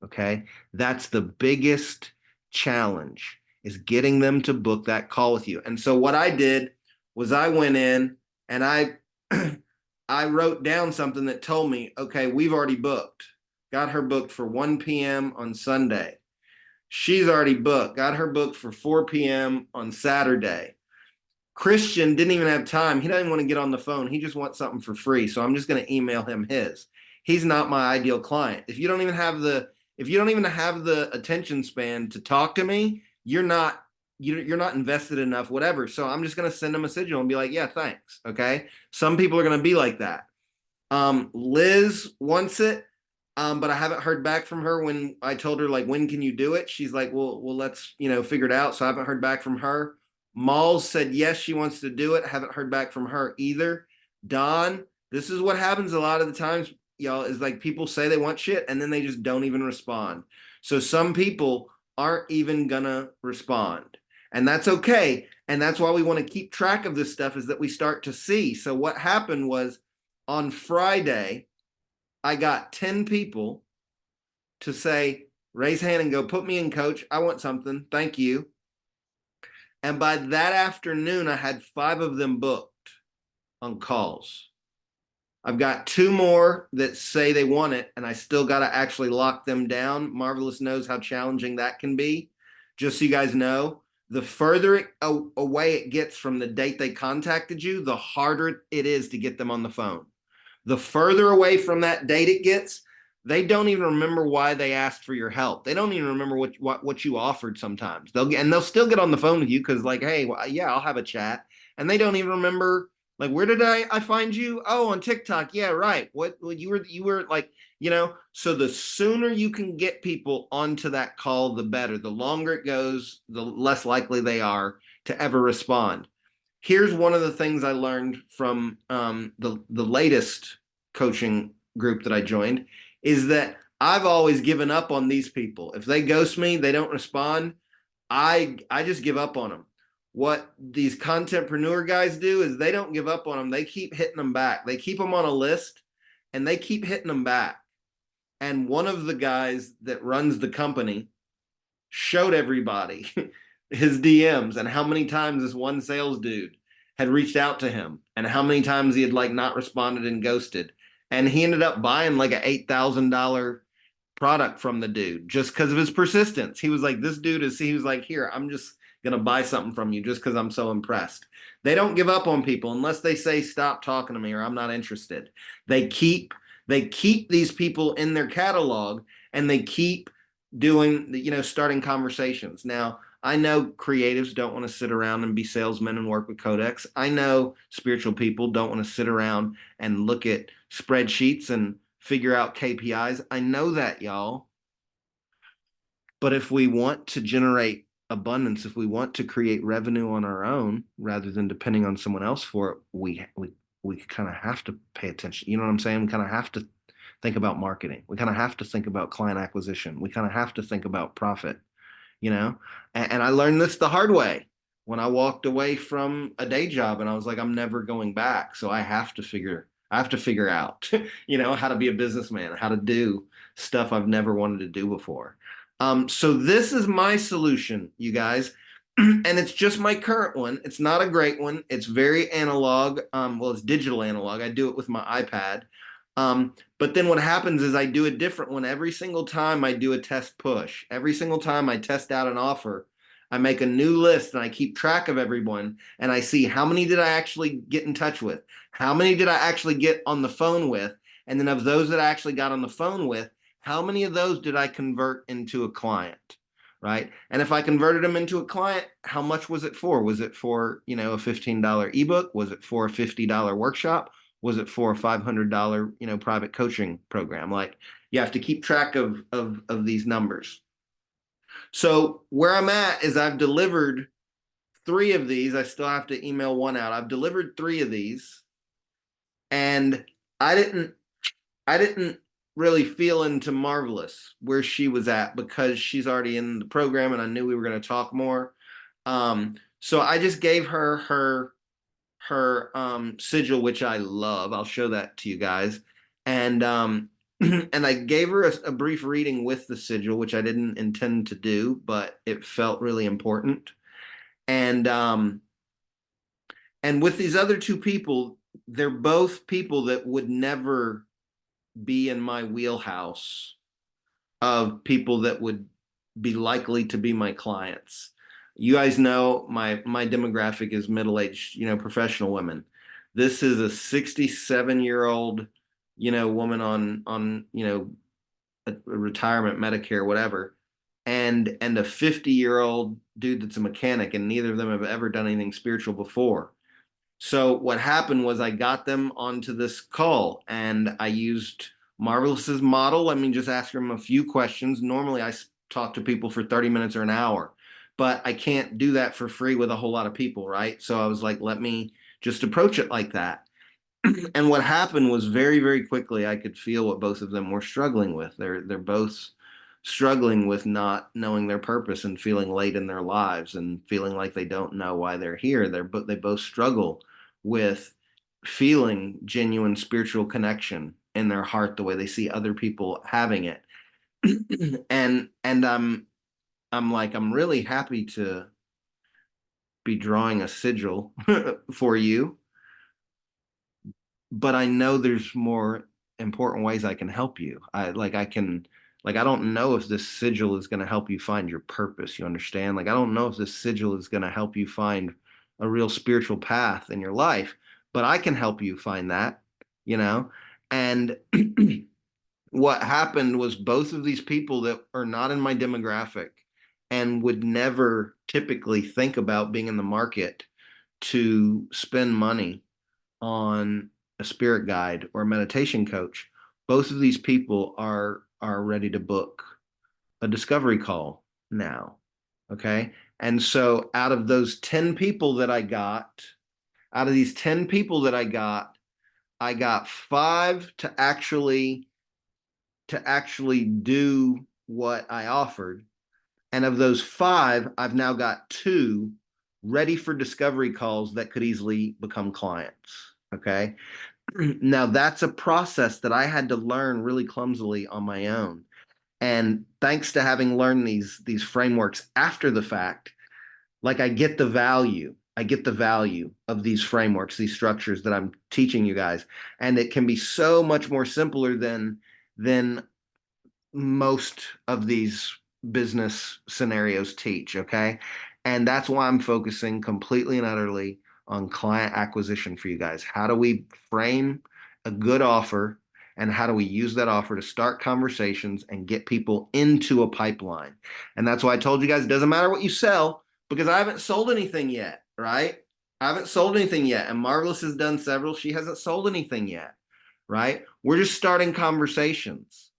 Okay. That's the biggest challenge, is getting them to book that call with you. And so what I did was I went in and I I wrote down something that told me, okay, we've already booked. Got her booked for 1 p.m. on Sunday. She's already booked. Got her booked for 4 p.m. on Saturday. Christian didn't even have time. He doesn't want to get on the phone. He just wants something for free. So I'm just going to email him his. He's not my ideal client. If you don't even have the attention span to talk to me, you're not invested enough, whatever. So I'm just going to send him a signal and be like, yeah, thanks. Okay. Some people are going to be like that. Liz wants it. But I haven't heard back from her. When I told her, like, when can you do it? She's like, well, let's, figure it out. So I haven't heard back from her. Malls said, yes, she wants to do it. Haven't heard back from her either. Don, this is what happens a lot of the times, y'all, is like people say they want shit and then they just don't even respond. So some people aren't even gonna respond, and that's okay. And that's why we want to keep track of this stuff, is that we start to see. So what happened was on Friday, I got 10 people to say, raise hand and go, put me in, coach. I want something. Thank you. And by that afternoon, I had 5 of them booked on calls. I've got 2 more that say they want it, and I still got to actually lock them down. Marvelous knows how challenging that can be. Just so you guys know, the further away it gets from the date they contacted you, the harder it is to get them on the phone. The further away from that date it gets, they don't even remember why they asked for your help. They don't even remember what you offered sometimes. They'll still get on the phone with you because, like, hey, well, yeah, I'll have a chat. And they don't even remember, like, where did I find you? Oh, on TikTok. Yeah, right. What you were like, so the sooner you can get people onto that call, the better. The longer it goes, the less likely they are to ever respond. Here's one of the things I learned from the latest coaching group that I joined, is that I've always given up on these people. If they ghost me, they don't respond, I just give up on them. What these contentpreneur guys do is they don't give up on them. They keep hitting them back. They keep them on a list and they keep hitting them back. And one of the guys that runs the company showed everybody his DMs and how many times this one sales dude had reached out to him and how many times he had like not responded and ghosted. And he ended up buying like a $8,000 product from the dude just because of his persistence. He was like, this dude is, he was like, here, I'm just going to buy something from you just because I'm so impressed. They don't give up on people unless they say, stop talking to me or I'm not interested. They keep these people in their catalog and they keep doing, starting conversations. Now, I know creatives don't want to sit around and be salesmen and work with Codex. I know spiritual people don't want to sit around and look at spreadsheets and figure out KPIs. I know that, y'all. But if we want to generate abundance, if we want to create revenue on our own rather than depending on someone else for it, we kind of have to pay attention. You know what I'm saying? We kind of have to think about marketing. We kind of have to think about client acquisition. We kind of have to think about profit. And I learned this the hard way when I walked away from a day job and I was like, I'm never going back. So I have to figure out, how to be a businessman, how to do stuff I've never wanted to do before. So this is my solution, you guys. And it's just my current one. It's not a great one. It's very analog. It's digital analog. I do it with my iPad. But then what happens is I do a different one every single time I do a test push. Every single time I test out an offer, I make a new list and I keep track of everyone and I see how many did I actually get in touch with? How many did I actually get on the phone with? And then of those that I actually got on the phone with, how many of those did I convert into a client? Right? And if I converted them into a client, how much was it for? Was it for, a $15 ebook? Was it for a $50 workshop? Was it for a $500, private coaching program? Like, you have to keep track of these numbers. So where I'm at is I've delivered 3 of these. I still have to email 1 out. I've delivered 3 of these, and I didn't really feel into Marvelous where she was at because she's already in the program and I knew we were going to talk more. So I just gave her her sigil, which I love. I'll show that to you guys. And and I gave her a brief reading with the sigil, which I didn't intend to do, but it felt really important. And with these other two people, they're both people that would never be in my wheelhouse of people that would be likely to be my clients. You guys know my demographic is middle-aged, professional women. This is a 67-year-old, woman on a retirement, Medicare, whatever, and a 50-year-old dude that's a mechanic, and neither of them have ever done anything spiritual before. So what happened was I got them onto this call, and I used Marvelous's model. I mean, just ask them a few questions. Normally I talk to people for 30 minutes or an hour, but I can't do that for free with a whole lot of people, right? So I was like, let me just approach it like that. And what happened was very, very quickly, I could feel what both of them were struggling with. They're both struggling with not knowing their purpose and feeling late in their lives and feeling like they don't know why they're here. They both struggle with feeling genuine spiritual connection in their heart the way they see other people having it. and I'm like, I'm really happy to be drawing a sigil for you, but I know there's more important ways I can help you. I don't know if this sigil is going to help you find your purpose. You understand? Like, I don't know if this sigil is going to help you find a real spiritual path in your life, but I can help you find that, And what happened was both of these people that are not in my demographic and would never typically think about being in the market to spend money on a spirit guide or a meditation coach, both of these people are ready to book a discovery call now. Okay. And so out of these 10 people that I got, I got 5 to actually do what I offered. And of those 5, I've now got 2 ready for discovery calls that could easily become clients. Okay. Now that's a process that I had to learn really clumsily on my own. And thanks to having learned these frameworks after the fact, like I get the value. I get the value of these frameworks, these structures that I'm teaching you guys. And it can be so much more simpler than most of these business scenarios teach, okay? And that's why I'm focusing completely and utterly on client acquisition for you guys. How do we frame a good offer, and how do we use that offer to start conversations and get people into a pipeline? And that's why I told you guys it doesn't matter what you sell, because I haven't sold anything yet, right? I haven't sold anything yet. And Marvelous has done several. She hasn't sold anything yet, right? We're just starting conversations.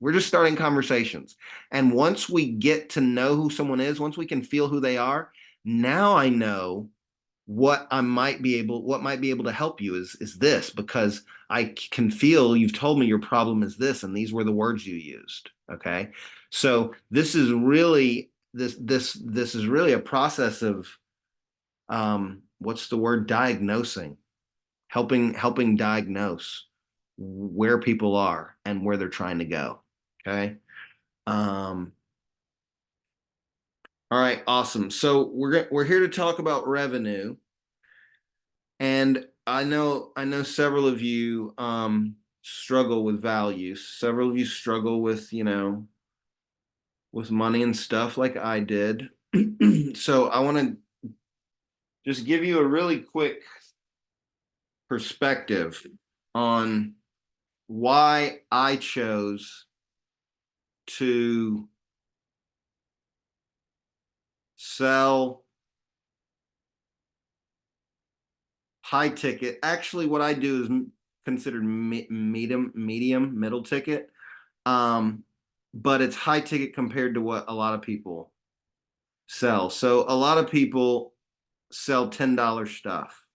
And once we get to know who someone is, once we can feel who they are, now I know what might be able to help you is this, because I can feel you've told me your problem is this, and these were the words you used. Okay. So this is really a process of what's the word? Diagnosing, helping diagnose where people are and where they're trying to go. Okay. All right, awesome. So we're here to talk about revenue, and I know several of you struggle with values. Several of you struggle with with money and stuff like I did. So I want to just give you a really quick perspective on why I chose to sell high ticket. Actually, what I do is considered medium, middle ticket. But it's high ticket compared to what a lot of people sell. So a lot of people sell $10 stuff.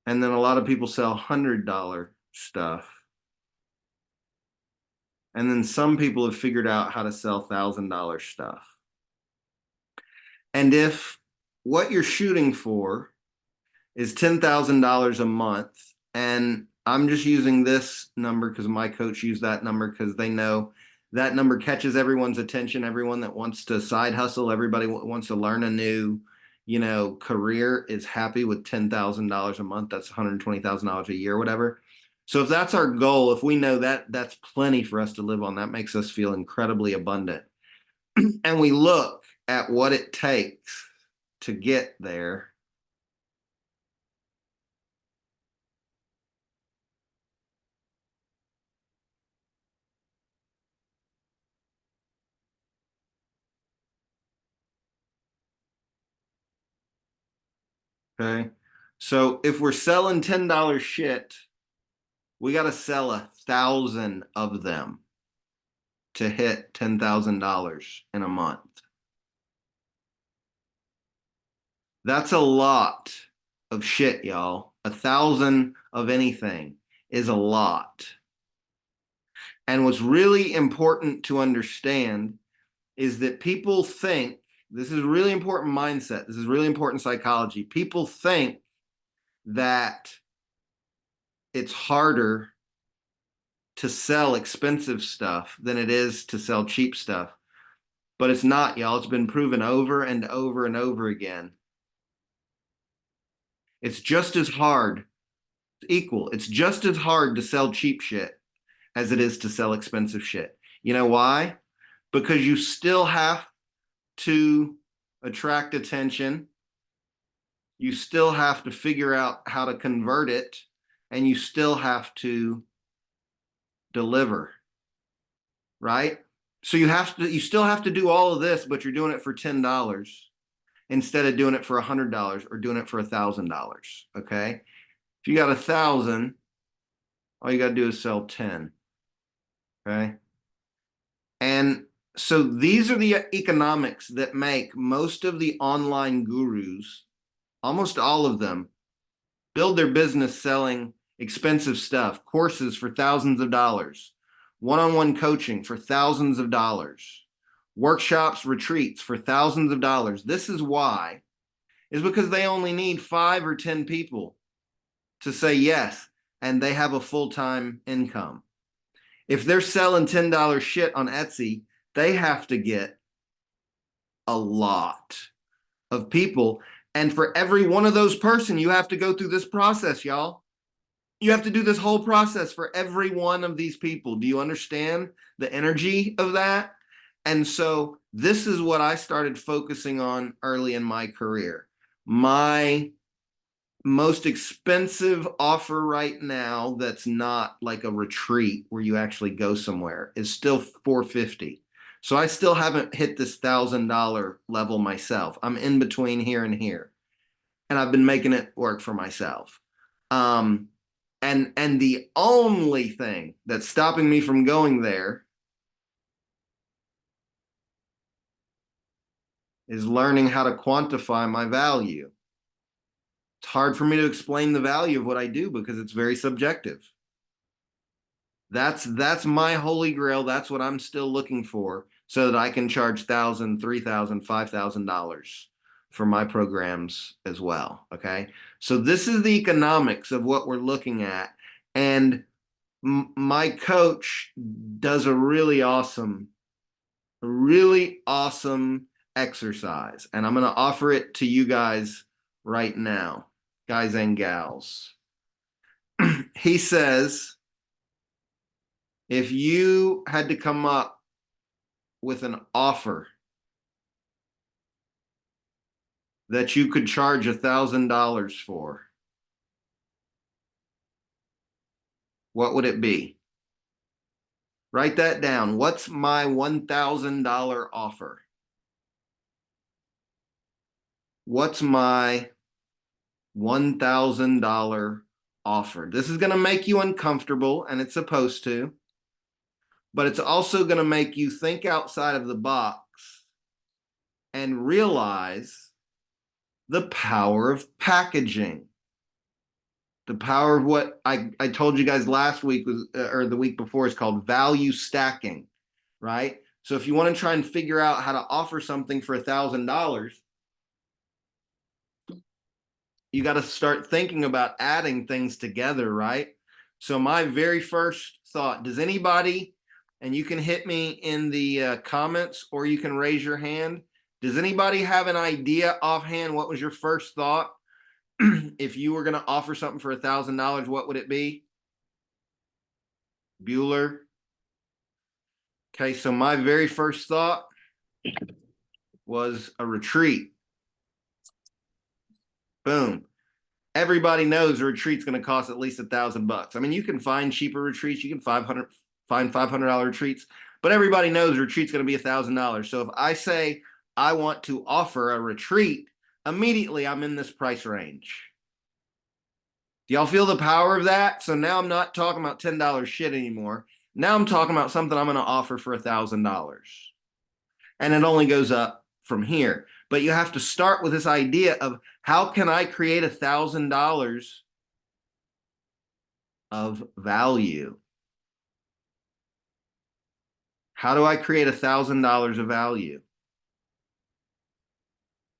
And then a lot of people sell $100 stuff. And then some people have figured out how to sell $1,000 stuff. And if what you're shooting for is $10,000 a month. And I'm just using this number because my coach used that number because they know that number catches everyone's attention. Everyone that wants to side hustle, everybody wants to learn a new, career is happy with $10,000 a month. That's $120,000 a year, whatever. So if that's our goal, if we know that that's plenty for us to live on, that makes us feel incredibly abundant. And we look at what it takes to get there. Okay. So if we're selling $10 shit, we got to sell 1,000 of them to hit $10,000 in a month. That's a lot of shit, y'all. 1,000 of anything is a lot. And what's really important to understand is that people think, this is really important mindset, this is really important psychology. People think that it's harder to sell expensive stuff than it is to sell cheap stuff. But it's not, y'all. It's been proven over and over and over again. It's just as hard, equal. It's just as hard to sell cheap shit as it is to sell expensive shit. You know why? Because you still have to attract attention. You still have to figure out how to convert it, and you still have to deliver, right? So you still have to do all of this, but you're doing it for $10 instead of doing it for $100 or doing it for $1,000. Okay. If you got 1,000, all you got to do is sell 10. Okay. And so these are the economics that make most of the online gurus, almost all of them, build their business selling expensive stuff, courses for thousands of dollars, one-on-one coaching for thousands of dollars, workshops, retreats for thousands of dollars. This is why, is because they only need 5 or 10 people to say yes, and they have a full-time income. If they're selling $10 shit on Etsy, they have to get a lot of people. And for every one of those person, you have to go through this process, y'all. You have to do this whole process for every one of these people. Do you understand the energy of that? And so this is what I started focusing on early in my career. My most expensive offer right now that's not like a retreat where you actually go somewhere is still $450. So I still haven't hit this $1,000 level myself. I'm in between here and here. And I've been making it work for myself. And the only thing that's stopping me from going there is learning how to quantify my value. It's hard for me to explain the value of what I do because it's very subjective. That's my holy grail. That's what I'm still looking for so that I can charge $1,000, $3,000, $5,000 for my programs as well. Okay. So this is the economics of what we're looking at. And my coach does a really awesome exercise. And I'm going to offer it to you guys right now, guys and gals. He says, if you had to come up with an offer that you could charge $1,000 for, what would it be? Write that down. What's my $1,000 offer? What's my $1,000 offer? This is going to make you uncomfortable, and it's supposed to, but it's also going to make you think outside of the box and realize the power of packaging. The power of what I told you guys last week was, or the week before, is called value stacking, right? So if you want to try and figure out how to offer something for $1,000, you got to start thinking about adding things together, right? So my very first thought, does anybody, and you can hit me in the comments or you can raise your hand. Does anybody have an idea offhand? What was your first thought? If you were going to offer something for $1,000, what would it be? Bueller. Okay, so my very first thought was a retreat. Boom. Everybody knows a retreat's going to cost at least $1,000. I mean, you can find cheaper retreats. You can find $500 retreats, but everybody knows a retreat's going to be $1,000. So if I say I want to offer a retreat, immediately I'm in this price range. Do y'all feel the power of that? So now I'm not talking about $10 shit anymore. Now I'm talking about something I'm going to offer for $1,000. And it only goes up from here. But you have to start with this idea of how can I create $1,000 of value? How do I create $1,000 of value?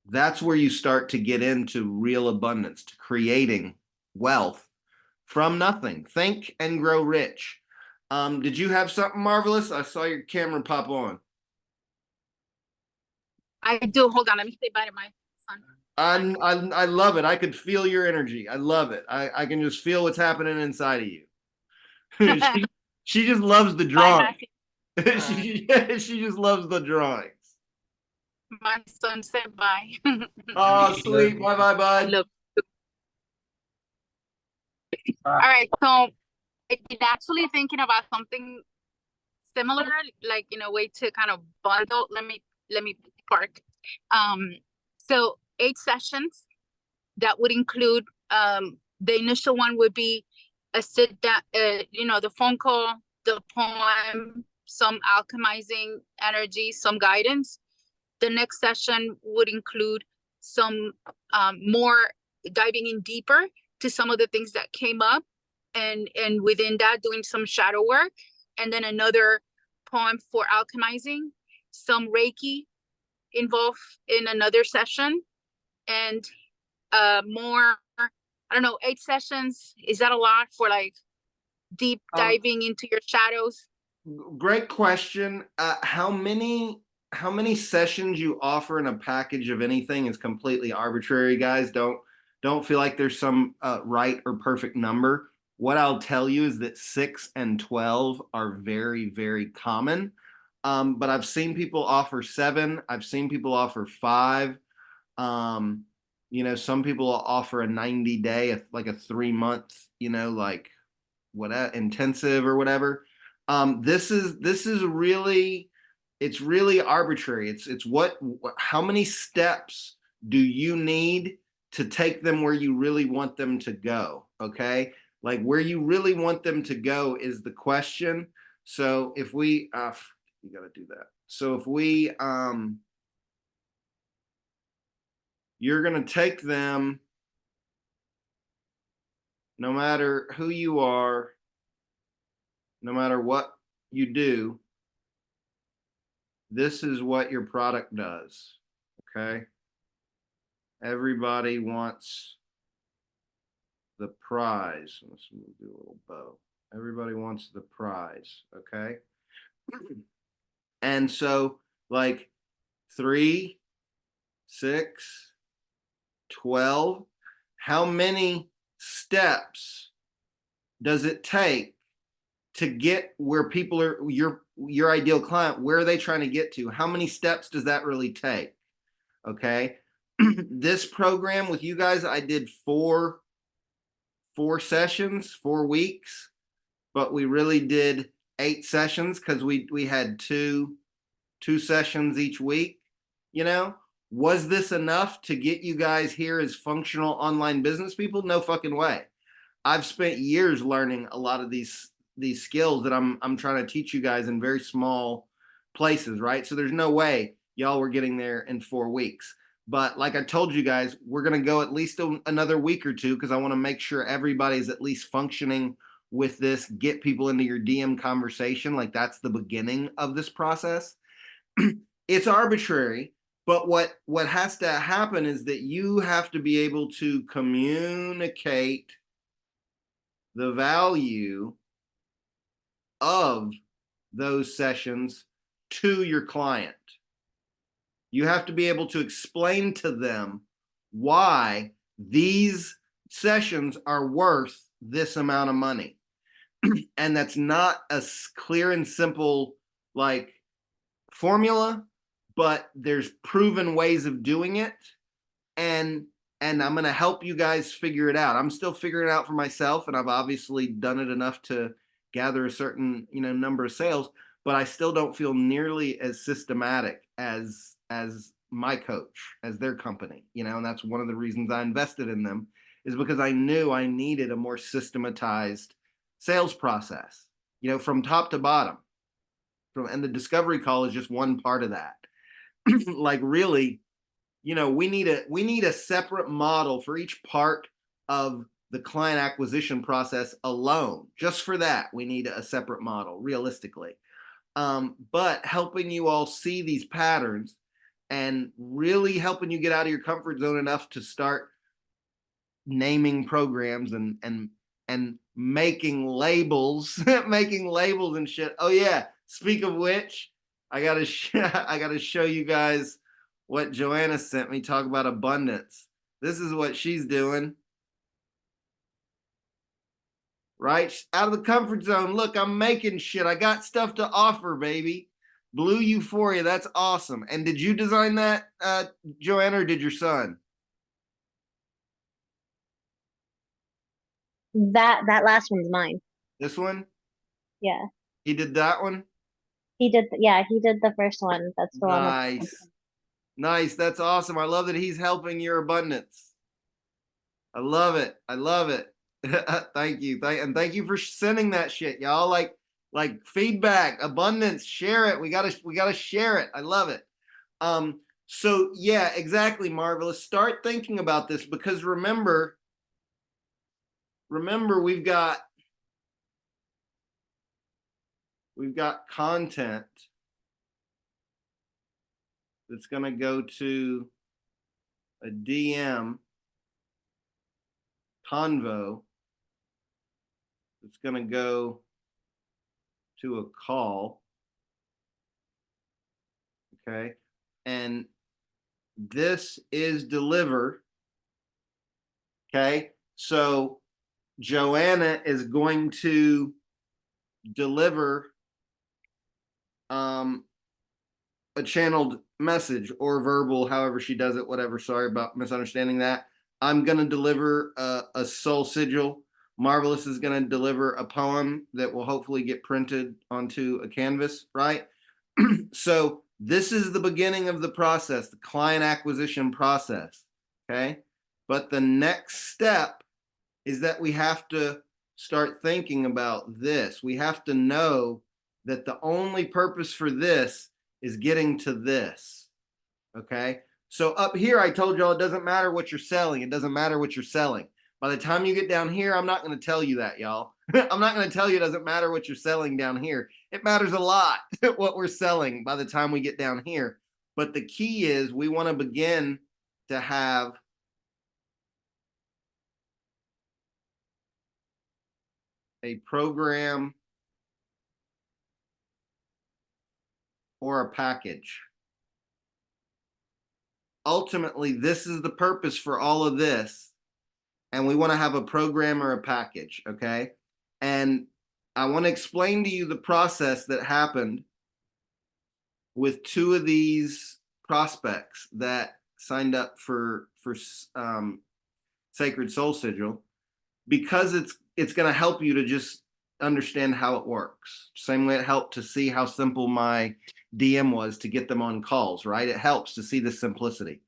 That's where you start to get into real abundance, to creating wealth from nothing. Think and grow rich. Did you have something marvelous? I saw your camera pop on. I do. Hold on. Let me say bye to my son. I love it. I could feel your energy. I love it. I can just feel what's happening inside of you. she just loves the drawing. she just loves the drawings. My son said bye. Oh, sweet. Bye, bye, bye. Look. All right. So I've been actually thinking about something similar, like in a way to kind of bundle. Let me park. So 8 sessions that would include the initial one would be a sit down, the phone call, the poem, some alchemizing energy, some guidance. The next session would include some more diving in deeper to some of the things that came up, and within that doing some shadow work, and then another poem for alchemizing, some Reiki involved in another session, and more, I don't know, 8 sessions. Is that a lot for like deep diving into your shadows? Great question. How many sessions you offer in a package of anything is completely arbitrary, guys. Don't feel like there's some right or perfect number. What I'll tell you is that 6 and 12 are very, very common. But I've seen people offer 7. I've seen people offer 5. Some people offer a 90-day, like a 3-month, like whatever, intensive or whatever. This is really, it's really arbitrary. It's how many steps do you need to take them where you really want them to go? Okay. Like where you really want them to go is the question. So if we, you got to do that. So if we, you're going to take them no matter who you are, no matter what you do, this is what your product does, okay? Everybody wants the prize. Let's do a little bow. Everybody wants the prize, okay? And so like 3, 6, 12, how many steps does it take to get where people are, your ideal client, where are they trying to get to? How many steps does that really take? Okay. This program with you guys, I did 4 sessions, 4 weeks, but we really did 8 sessions because we had two sessions each week. Was this enough to get you guys here as functional online business people? No fucking way. I've spent years learning a lot of these skills that I'm trying to teach you guys in very small places, right? So there's no way y'all were getting there in 4 weeks. But like I told you guys, we're going to go at least another week or 2 because I want to make sure everybody's at least functioning with this, get people into your DM conversation. Like that's the beginning of this process. It's arbitrary. But what has to happen is that you have to be able to communicate the value of those sessions to your client. You have to be able to explain to them why these sessions are worth this amount of money. And that's not a clear and simple like formula, but there's proven ways of doing it. And I'm going to help you guys figure it out. I'm still figuring it out for myself, and I've obviously done it enough to gather a certain, number of sales, but I still don't feel nearly as systematic as my coach, as their company, and that's one of the reasons I invested in them, is because I knew I needed a more systematized sales process, from top to bottom. And the discovery call is just one part of that. Like really, we need a separate model for each part of the client acquisition process alone. Just for that, we need a separate model, realistically. But helping you all see these patterns and really helping you get out of your comfort zone enough to start naming programs and making labels, making labels and shit. Oh yeah. Speak of which, I gotta show you guys what Joanna sent me. Talk about abundance. This is what she's doing. Right? Out of the comfort zone. Look, I'm making shit. I got stuff to offer, baby. Blue Euphoria. That's awesome. And did you design that, Joanna, or did your son? That last one's mine. This one? Yeah. He did that one? He did, yeah, he did the first one. That's the one with Nice. Nice. That's awesome. I love that he's helping your abundance. I love it. I love it. Thank you. And thank you for sending that shit, y'all. Like feedback, abundance, share it. We gotta share it. I love it. So yeah, exactly, Marvelous. Start thinking about this, because remember, we've got content that's gonna go to a DM convo. It's gonna go to a call. Okay. And this is deliver. Okay. So Joanna is going to deliver a channeled message or verbal, however she does it, whatever. Sorry about misunderstanding that. I'm going to deliver a soul sigil. Marvelous is going to deliver a poem that will hopefully get printed onto a canvas, right? So this is the beginning of the process, the client acquisition process, okay? But the next step is that we have to start thinking about this. We have to know that the only purpose for this is getting to this, okay? So up here, I told y'all it doesn't matter what you're selling. It doesn't matter what you're selling. By the time you get down here, I'm not going to tell you that, y'all. I'm not going to tell you it doesn't matter what you're selling down here. It matters a lot what we're selling by the time we get down here. But the key is we want to begin to have a program or a package. Ultimately, this is the purpose for all of this. And we want to have a program or a package, okay? And I want to explain to you the process that happened with two of these prospects that signed up for Sacred Soul Sigil, because it's going to help you to just understand how it works. Same way it helped to see how simple my DM was to get them on calls, right? It helps to see the simplicity.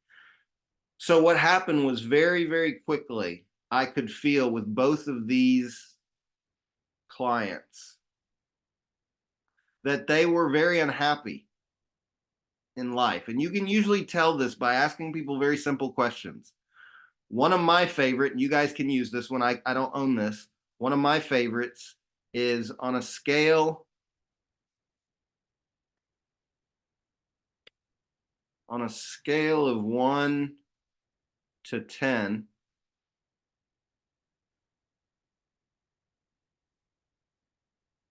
So what happened was very, very quickly, I could feel with both of these clients that they were very unhappy in life. And you can usually tell this by asking people very simple questions. One of my favorite, and you guys can use this one, I don't own this. One of my favorites is on a scale on a scale of 1 to 10,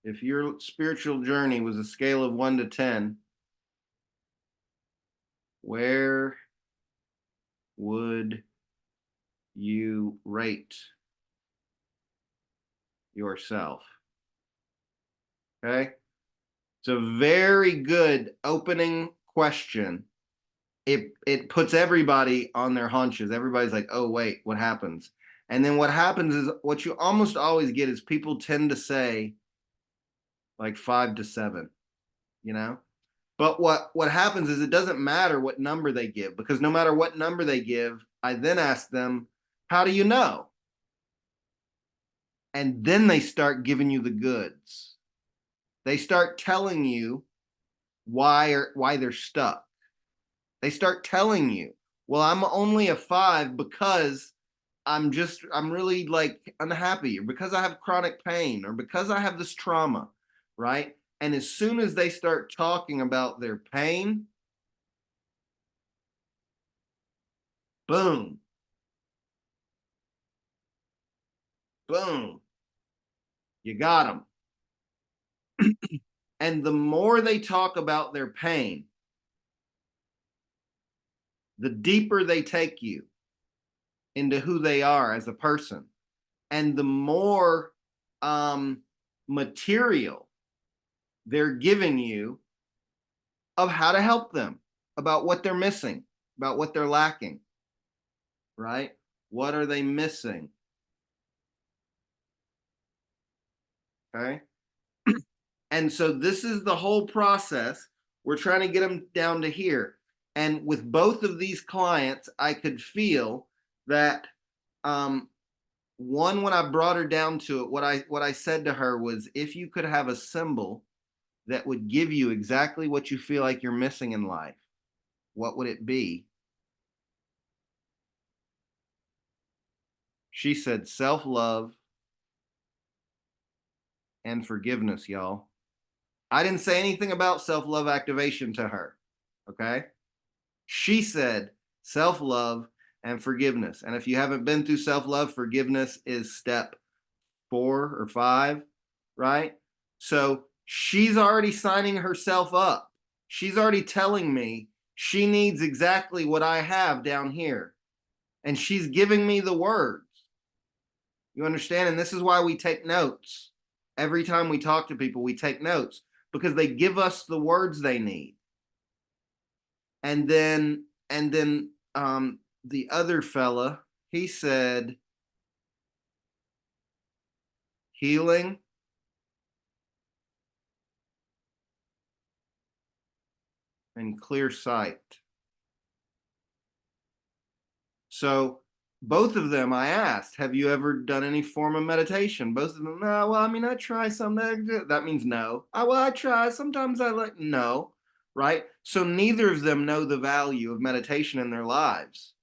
if your spiritual journey was a scale of 1 to 10, where would you rate yourself? Okay. It's a very good opening question. It puts everybody on their haunches. Everybody's like, oh, wait, what happens? And then what happens is what you almost always get is people tend to say like 5 to 7, you know? But what happens is it doesn't matter what number they give, because no matter what number they give, I then ask them, how do you know? And then they start giving you the goods. They start telling you why they're stuck. They start telling you, well, I'm only a 5 because I'm really like unhappy, or because I have chronic pain, or because I have this trauma, right? And as soon as they start talking about their pain, boom, boom, you got them. And the more they talk about their pain, the deeper they take you into who they are as a person, and the more material they're giving you of how to help them, about what they're missing, about what they're lacking, right? What are they missing? Okay. And so this is the whole process. We're trying to get them down to here. And with both of these clients, I could feel that one, when I brought her down to it, what I said to her was, if you could have a symbol that would give you exactly what you feel like you're missing in life, what would it be? She said self-love and forgiveness, y'all. I didn't say anything about self-love activation to her, okay? She said self-love and forgiveness. And if you haven't been through self-love, forgiveness is step 4 or 5, right? So she's already signing herself up. She's already telling me she needs exactly what I have down here. And she's giving me the words. You understand? And this is why we take notes. Every time we talk to people, we take notes, because they give us the words they need. And then the other fella, he said healing and clear sight. So both of them, I asked, have you ever done any form of meditation? Both of them, no, well, I mean, I try some. That means no. I try. Sometimes I like, no, right? So neither of them know the value of meditation in their lives.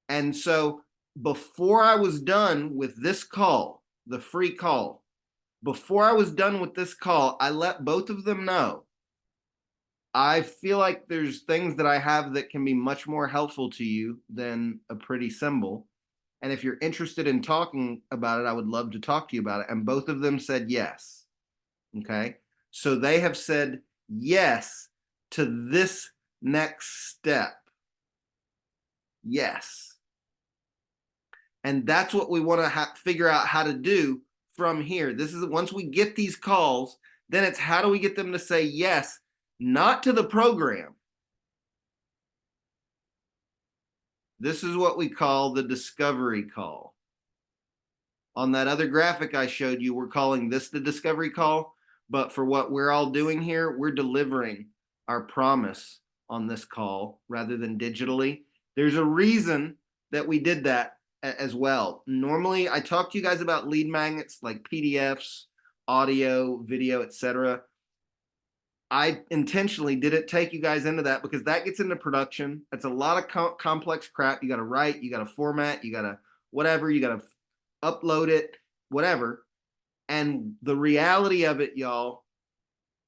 And so before I was done with this call, the free call, before I was done with this call, I let both of them know, I feel like there's things that I have that can be much more helpful to you than a pretty symbol. And if you're interested in talking about it, I would love to talk to you about it. And both of them said yes. Okay. So they have said yes to this next step. Yes. And that's what we want to figure out how to do from here. This is once we get these calls, then it's how do we get them to say yes, not to the program. This is what we call the discovery call. On that other graphic I showed you, we're calling this the discovery call. But for what we're all doing here, we're delivering our promise on this call rather than digitally. There's a reason that we did that as well. Normally, I talk to you guys about lead magnets like PDFs, audio, video, etc. I intentionally didn't take you guys into that because that gets into production. It's a lot of complex crap. You got to write, you got to format, you got to whatever, you got to upload it, whatever. And the reality of it, y'all,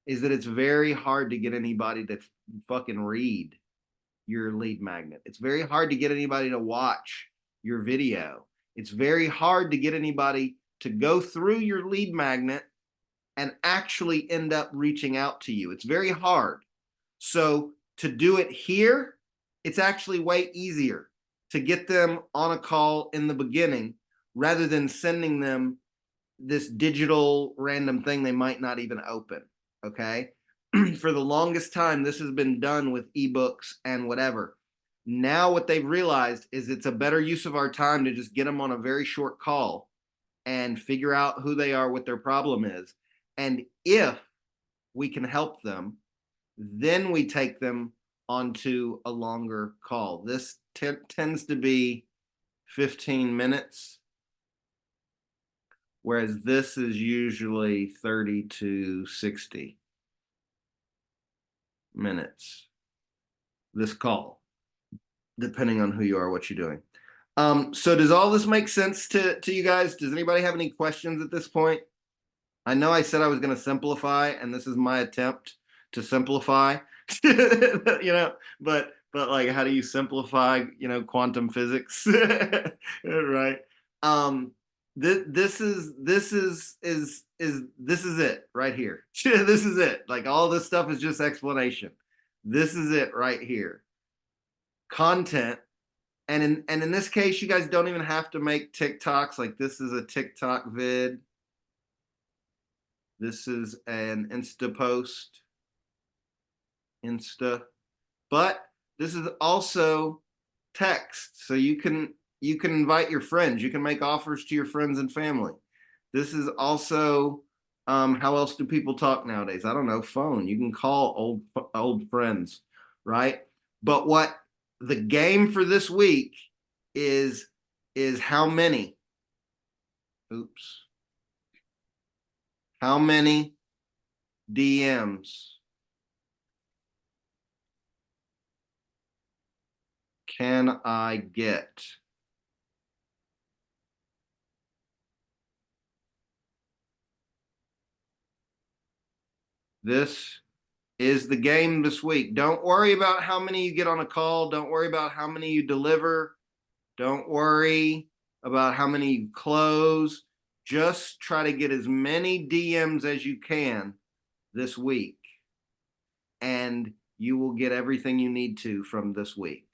is that it's very hard to get anybody to fucking read. your lead magnet. It's very hard to get anybody to watch your video. It's very hard to get anybody to go through your lead magnet and actually end up reaching out to you. It's very hard. So to do it here, it's actually way easier to get them on a call in the beginning rather than sending them this digital random thing they might not even open. Okay. For the longest time, this has been done with ebooks and whatever. Now, what they've realized is it's a better use of our time to just get them on a very short call and figure out who they are, what their problem is. And if we can help them, then we take them onto a longer call. This tends to be 15 minutes, whereas this is usually 30 to 60 minutes, this call, depending on who you are, what you're doing. So does all this make sense to you guys? Does anybody have any questions at this point? I know I said I was going to simplify, and this is my attempt to simplify, but like, how do you simplify, quantum physics? Right. This is it right here. This is it. Like, all this stuff is just explanation. This is it right here. Content. And in this case, you guys don't even have to make TikToks. Like, this is a TikTok vid. This is an Insta post. But this is also text. So you can invite your friends. You can make offers to your friends and family. This is also, how else do people talk nowadays? I don't know, phone. You can call old friends, right? But what the game for this week is how many? Oops. How many DMs can I get? This is the game this week. Don't worry about how many you get on a call. Don't worry about how many you deliver. Don't worry about how many you close. Just try to get as many DMs as you can this week, and you will get everything you need to from this week.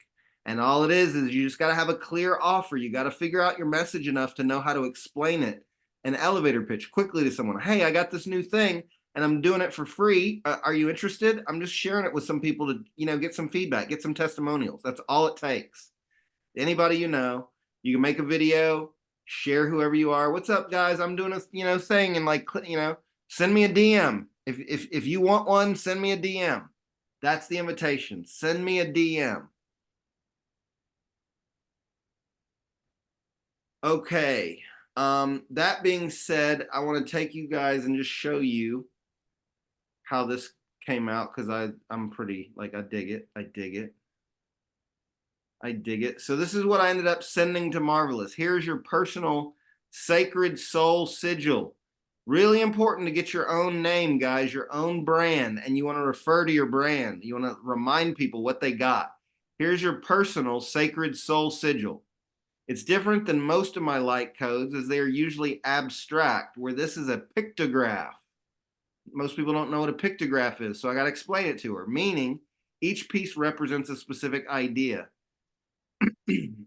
And all it is you just got to have a clear offer. You got to figure out your message enough to know how to explain it, an elevator pitch quickly to someone. Hey, I got this new thing and I'm doing it for free. Are you interested? I'm just sharing it with some people to, get some feedback, get some testimonials. That's all it takes. Anybody you can make a video, share whoever you are. What's up, guys? I'm doing a, thing, and send me a DM. If you want one, send me a DM. That's the invitation. Send me a DM. Okay. That being said, I want to take you guys and just show you how this came out, because I'm pretty, I dig it. I dig it. So this is what I ended up sending to Marvelous. Here's your personal Sacred Soul Sigil. Really important to get your own name, guys, your own brand, and you want to refer to your brand. You want to remind people what they got. Here's your personal Sacred Soul Sigil. It's different than most of my light codes, as they are usually abstract, where this is a pictograph. Most people don't know what a pictograph is, so I got to explain it to her, meaning each piece represents a specific idea.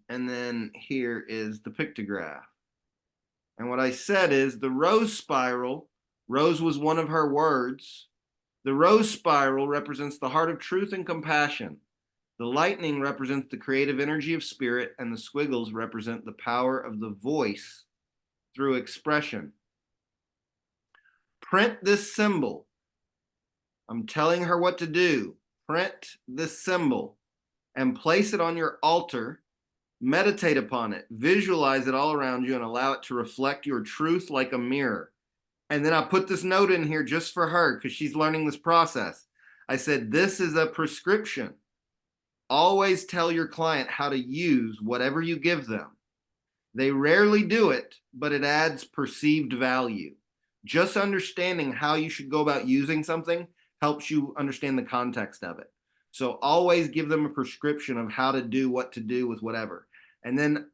And then here is the pictograph. And what I said is the rose spiral, rose was one of her words. The rose spiral represents the heart of truth and compassion. The lightning represents the creative energy of spirit, and the squiggles represent the power of the voice through expression. Print this symbol. I'm telling her what to do. Print this symbol and place it on your altar. Meditate upon it. Visualize it all around you and allow it to reflect your truth like a mirror. And then I put this note in here just for her because she's learning this process. I said, this is a prescription. Always tell your client how to use whatever you give them. They rarely do it, but it adds perceived value. Just understanding how you should go about using something helps you understand the context of it. So always give them a prescription of how to do what to do with whatever. And then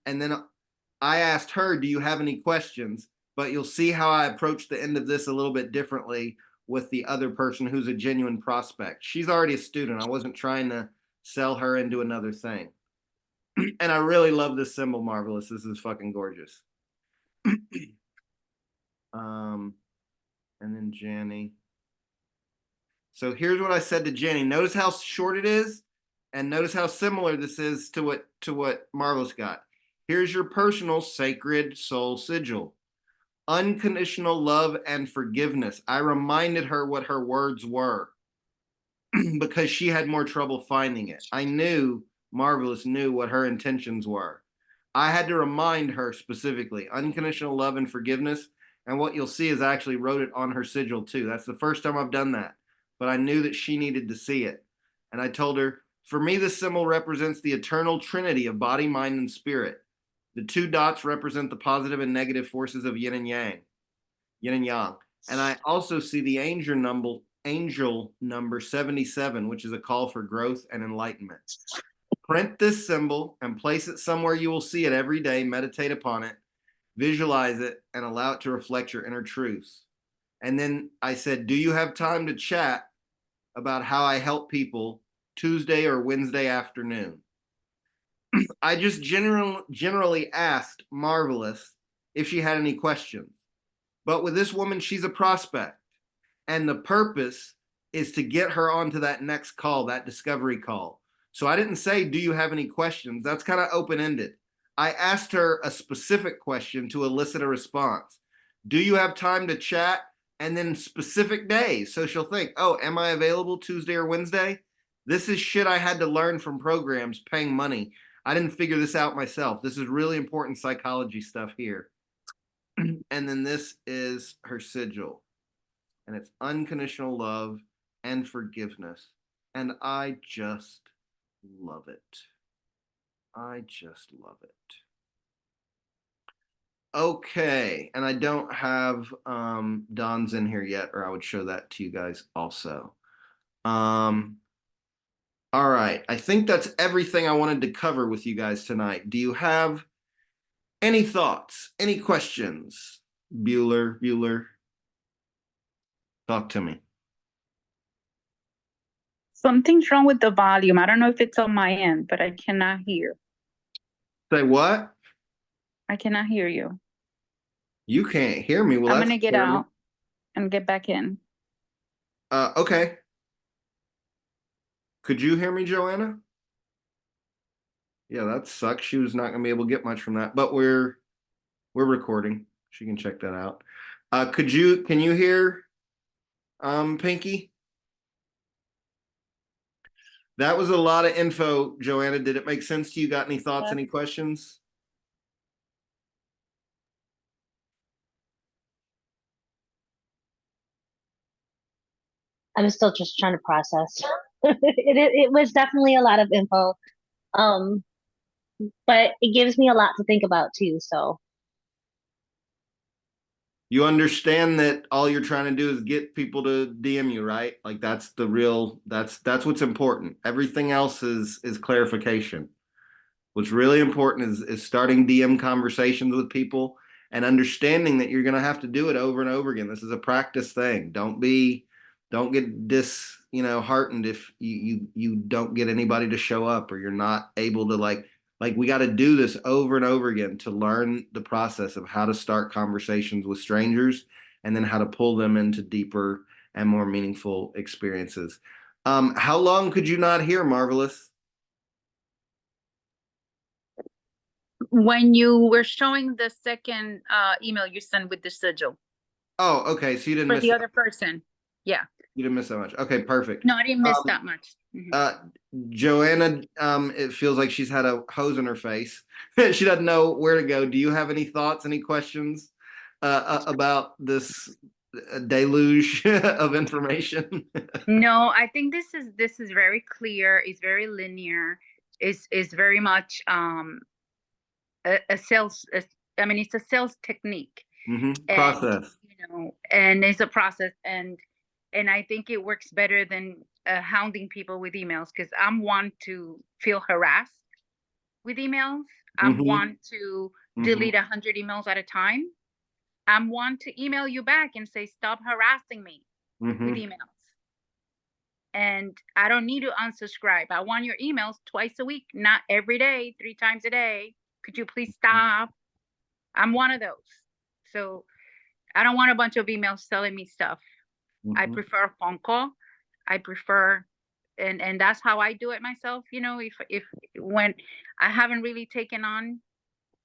I asked her, do you have any questions? But you'll see how I approach the end of this a little bit differently with the other person who's a genuine prospect. She's already a student. I wasn't trying to sell her into another thing. And I really love this symbol, Marvelous. This is fucking gorgeous. And then Janny. So here's what I said to Janny. Notice how short it is, and notice how similar this is to what Marvelous got. Here's your personal sacred soul sigil. Unconditional love and forgiveness. I reminded her what her words were because she had more trouble finding it. I knew Marvelous knew what her intentions were. I had to remind her specifically unconditional love and forgiveness. And what you'll see is I actually wrote it on her sigil too. That's the first time I've done that. But I knew that she needed to see it. And I told her, for me, this symbol represents the eternal trinity of body, mind, and spirit. The two dots represent the positive and negative forces of yin and yang. And I also see the angel number 77, which is a call for growth and enlightenment. Print this symbol and place it somewhere you will see it every day. Meditate upon it, visualize it, and allow it to reflect your inner truths. And then I said, do you have time to chat about how I help people Tuesday or Wednesday afternoon? I just generally asked Marvelous if she had any questions. But with this woman, she's a prospect. And the purpose is to get her onto that next call, that discovery call. So I didn't say, do you have any questions? That's kind of open-ended. I asked her a specific question to elicit a response. Do you have time to chat? And then specific days. So she'll think, oh, am I available Tuesday or Wednesday? This is shit I had to learn from programs paying money. I didn't figure this out myself. This is really important psychology stuff here. And then this is her sigil. And it's unconditional love and forgiveness. And I just love it. I just love it. Okay, and I don't have Don's in here yet, or I would show that to you guys also. All right, I think that's everything I wanted to cover with you guys tonight. Do you have any thoughts, any questions? Bueller, talk to me. Something's wrong with the volume. I don't know if it's on my end, but I cannot hear. Say what? I cannot hear you. You can't hear me. Well, I'm that's gonna get terrible. out and get back in. Okay. Could you hear me, Joanna? Yeah, that sucks. She was not gonna be able to get much from that, but we're recording. She can check that out. Can you hear Pinky? That was a lot of info, Joanna. Did it make sense to you? Got any thoughts, any questions? I'm still just trying to process. It was definitely a lot of info. But it gives me a lot to think about too, so. You understand that all you're trying to do is get people to DM you, right? Like that's what's important. Everything else is clarification. What's really important is starting DM conversations with people and understanding that you're going to have to do it over and over again. This is a practice thing. Don't get disheartened if you don't get anybody to show up or you're not able to like we got to do this over and over again to learn the process of how to start conversations with strangers and then how to pull them into deeper and more meaningful experiences. How long could you not hear, Marvelous? When you were showing the second email you sent with the sigil Oh, okay. So you didn't for miss the other person. Yeah. You didn't miss that much. Okay, perfect. No, I didn't miss that much. Joanna, it feels like she's had a hose in her face. She doesn't know where to go. Do you have any thoughts, any questions about this deluge of information? No, I think this is very clear. It's very linear. It's very much a sales. I mean, it's a sales technique. Process. And it's a process, and I think it works better than hounding people with emails, because I'm one to feel harassed with emails. I'm Mhm. one to delete 100 emails at a time. I'm one to email you back and say, stop harassing me with Mhm. emails. And I don't need to unsubscribe. I want your emails twice a week, not every day, 3 times a day. Could you please stop? I'm one of those. So I don't want a bunch of emails telling me stuff. I Mhm. prefer a phone call. I prefer, and that's how I do it myself. You know, if when I haven't really taken on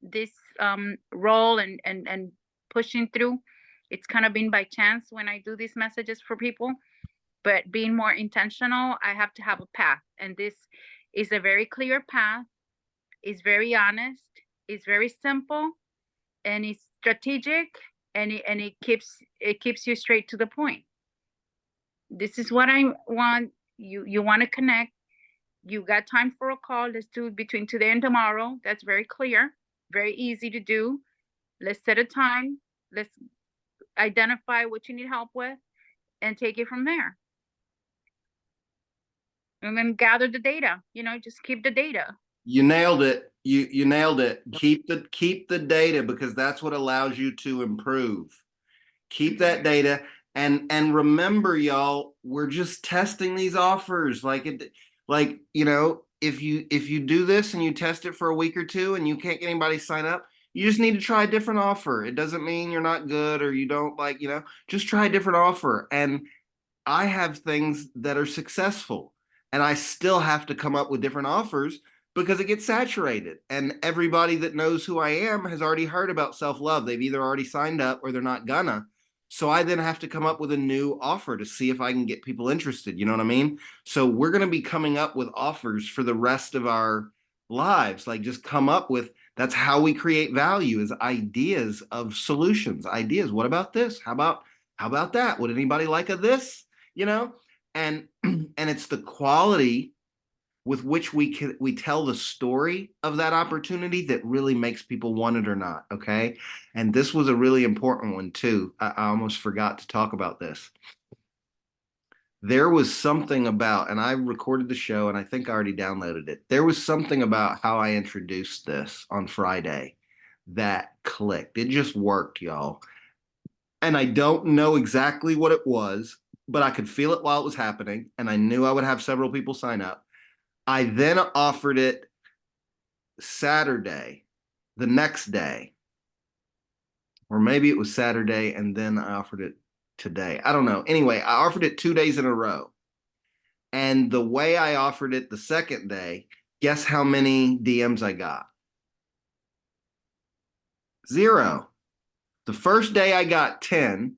this role and pushing through, it's kind of been by chance when I do these messages for people. But being more intentional, I have to have a path, and this is a very clear path. It's very honest. It's very simple, and it's strategic, and it keeps you straight to the point. This is what I want. You want to connect. You got time for a call. Let's do it between today and tomorrow. That's very clear, very easy to do. Let's set a time. Let's identify what you need help with and take it from there. And then gather the data. You know, just keep the data. You nailed it. You nailed it. Keep the data, because that's what allows you to improve. Keep that data, and remember, y'all, we're just testing these offers. Like, you know, if you do this and you test it for a week or two and you can't get anybody to sign up, you just need to try a different offer. It doesn't mean you're not good or you don't, like, you know, just try a different offer. And I have things that are successful, and I still have to come up with different offers because it gets saturated. And everybody that knows who I am has already heard about self love. They've either already signed up or they're not gonna. So I then have to come up with a new offer to see if I can get people interested. You know what I mean? So we're going to be coming up with offers for the rest of our lives. Like, just come up with, that's how we create value, is ideas of solutions. Ideas. What about this? How about that? Would anybody like a this? You know, and and it's the quality with which we tell the story of that opportunity that really makes people want it or not. Okay, and this was a really important one too. I almost forgot to talk about this. There was something about, and I recorded the show and I think I already downloaded it. There was something about how I introduced this on Friday that clicked. It just worked, y'all. And I don't know exactly what it was, but I could feel it while it was happening, and I knew I would have several people sign up. I then offered it Saturday, the next day, or maybe it was Saturday and then I offered it today. I don't know. Anyway, I offered it 2 days in a row. And the way I offered it the second day, guess how many DMs I got? 0. The first day I got 10.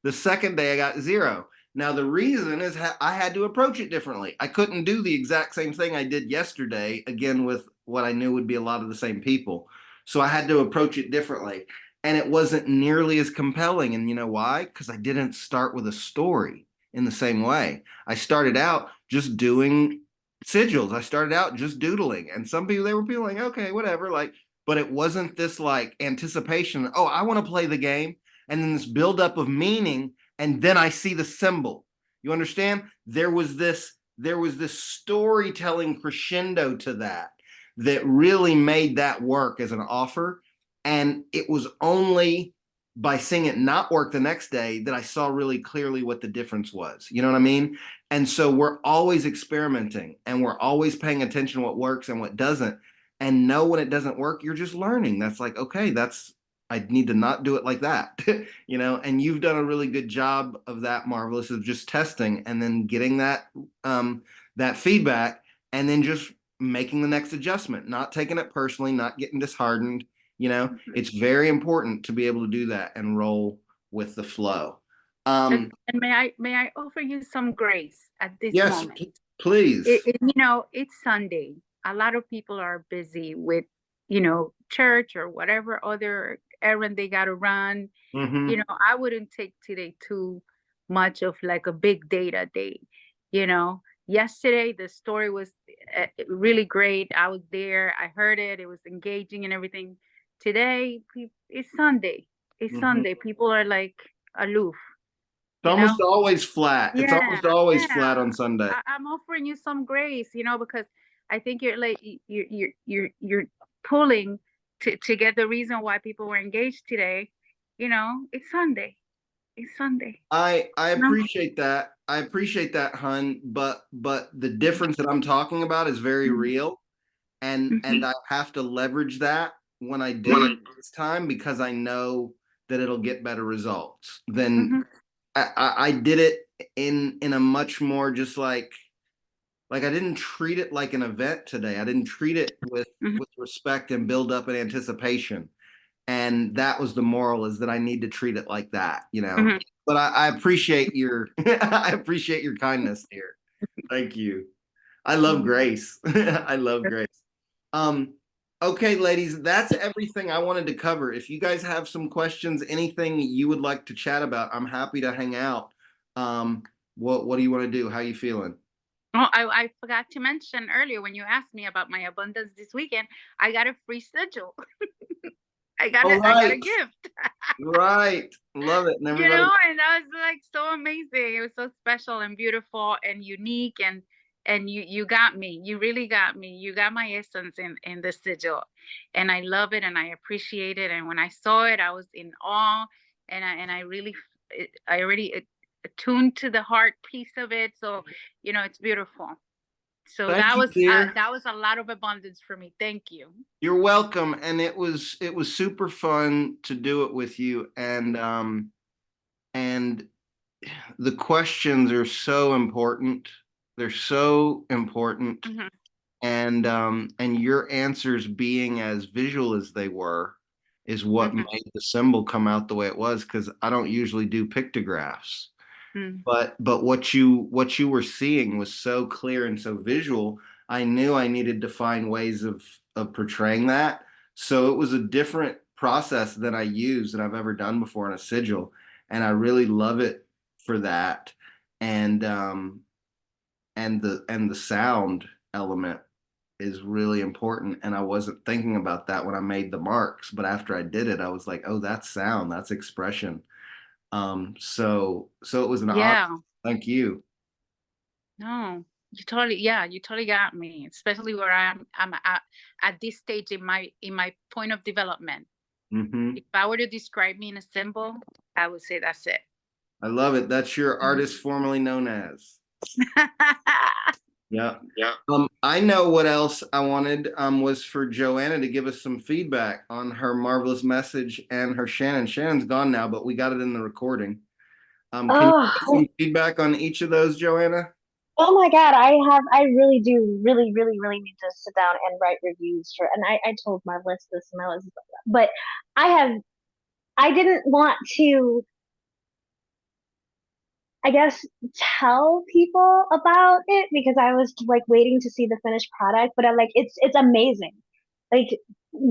The second day I got 0. Now, the reason is I had to approach it differently. I couldn't do the exact same thing I did yesterday, again, with what I knew would be a lot of the same people. So I had to approach it differently. And it wasn't nearly as compelling. And you know why? Because I didn't start with a story in the same way. I started out just doing sigils. I started out just doodling. And some people, they were feeling, okay, whatever. Like, but it wasn't this like anticipation. Oh, I want to play the game, and then this buildup of meaning, and then I see the symbol. You understand? There was this storytelling crescendo to that really made that work as an offer. And it was only by seeing it not work the next day that I saw really clearly what the difference was. You know what I mean? And so we're always experimenting, and we're always paying attention to what works and what doesn't. And know when it doesn't work, you're just learning. That's like, okay, I need to not do it like that, you know. And you've done a really good job of that, Marvelous, of just testing and then getting that feedback, and then just making the next adjustment, not taking it personally, not getting disheartened. You know, it's very important to be able to do that and roll with the flow. And may I offer you some grace at this Yes, moment? please. You know, it's Sunday. A lot of people are busy with, you know, church or whatever other errand they got to run. Mhm. You know, I wouldn't take today too much of like a big data day. You know, yesterday the story was really great. I was there. I heard it. It was engaging and everything. Today, it's Sunday. It's Mhm. Sunday. People are like aloof. It's almost always flat. It's almost always flat on Sunday. I'm offering you some grace, because I think you're like you're pulling to get the reason why people were engaged today. It's Sunday. It's Sunday. I No. appreciate that. I appreciate that, hun. But the difference that I'm talking about is very real, and I have to leverage that when I do it this time because I know that it'll get better results. Then I did it in a much more just like I didn't treat it like an event today. I didn't treat it with respect and build up and anticipation. And that was the moral, is that I need to treat it like that, But I appreciate your I appreciate your kindness here. Thank you. I love Grace. I love Grace. Okay, ladies, that's everything I wanted to cover. If you guys have some questions, anything you would like to chat about, I'm happy to hang out. What do you want to do? How you feeling? Oh, I forgot to mention earlier when you asked me about my abundance this weekend, I got a free schedule. I got a gift. Right. Love it. And everybody... and that was like so amazing. It was so special and beautiful and unique, and you got me. You really got me. You got my essence in the sigil. And I love it and I appreciate it. And when I saw it, I was in awe, and I already attuned to the heart piece of it. So, it's beautiful. So that was a lot of abundance for me. Thank you. You're welcome. And it was super fun to do it with you. And the questions are so important. They're so important. And your answers being as visual as they were is what made the symbol come out the way it was, because I don't usually do pictographs. But what you were seeing was so clear and so visual. I knew I needed to find ways of portraying that. So it was a different process than I used that I've ever done before in a sigil, and I really love it for that. And the sound element is really important, and I wasn't thinking about that when I made the marks, but after I did it, I was like, oh, that's sound, that's expression. So it was an honor. Thank you. No, you totally got me, especially where I'm at this stage in my point of development. If I were to describe me in a symbol, I would say that's it. I love it. That's your artist formerly known as. Yeah. I know what else I wanted was for Joanna to give us some feedback on her marvelous message and her Shannon. Shannon's gone now, but we got it in the recording. Can you give some feedback on each of those, Joanna? Oh my God, I really do really need to sit down and write reviews for, and I told Marvelous this, and but I didn't want to, I guess, tell people about it because I was like waiting to see the finished product, but I'm like, it's amazing. Like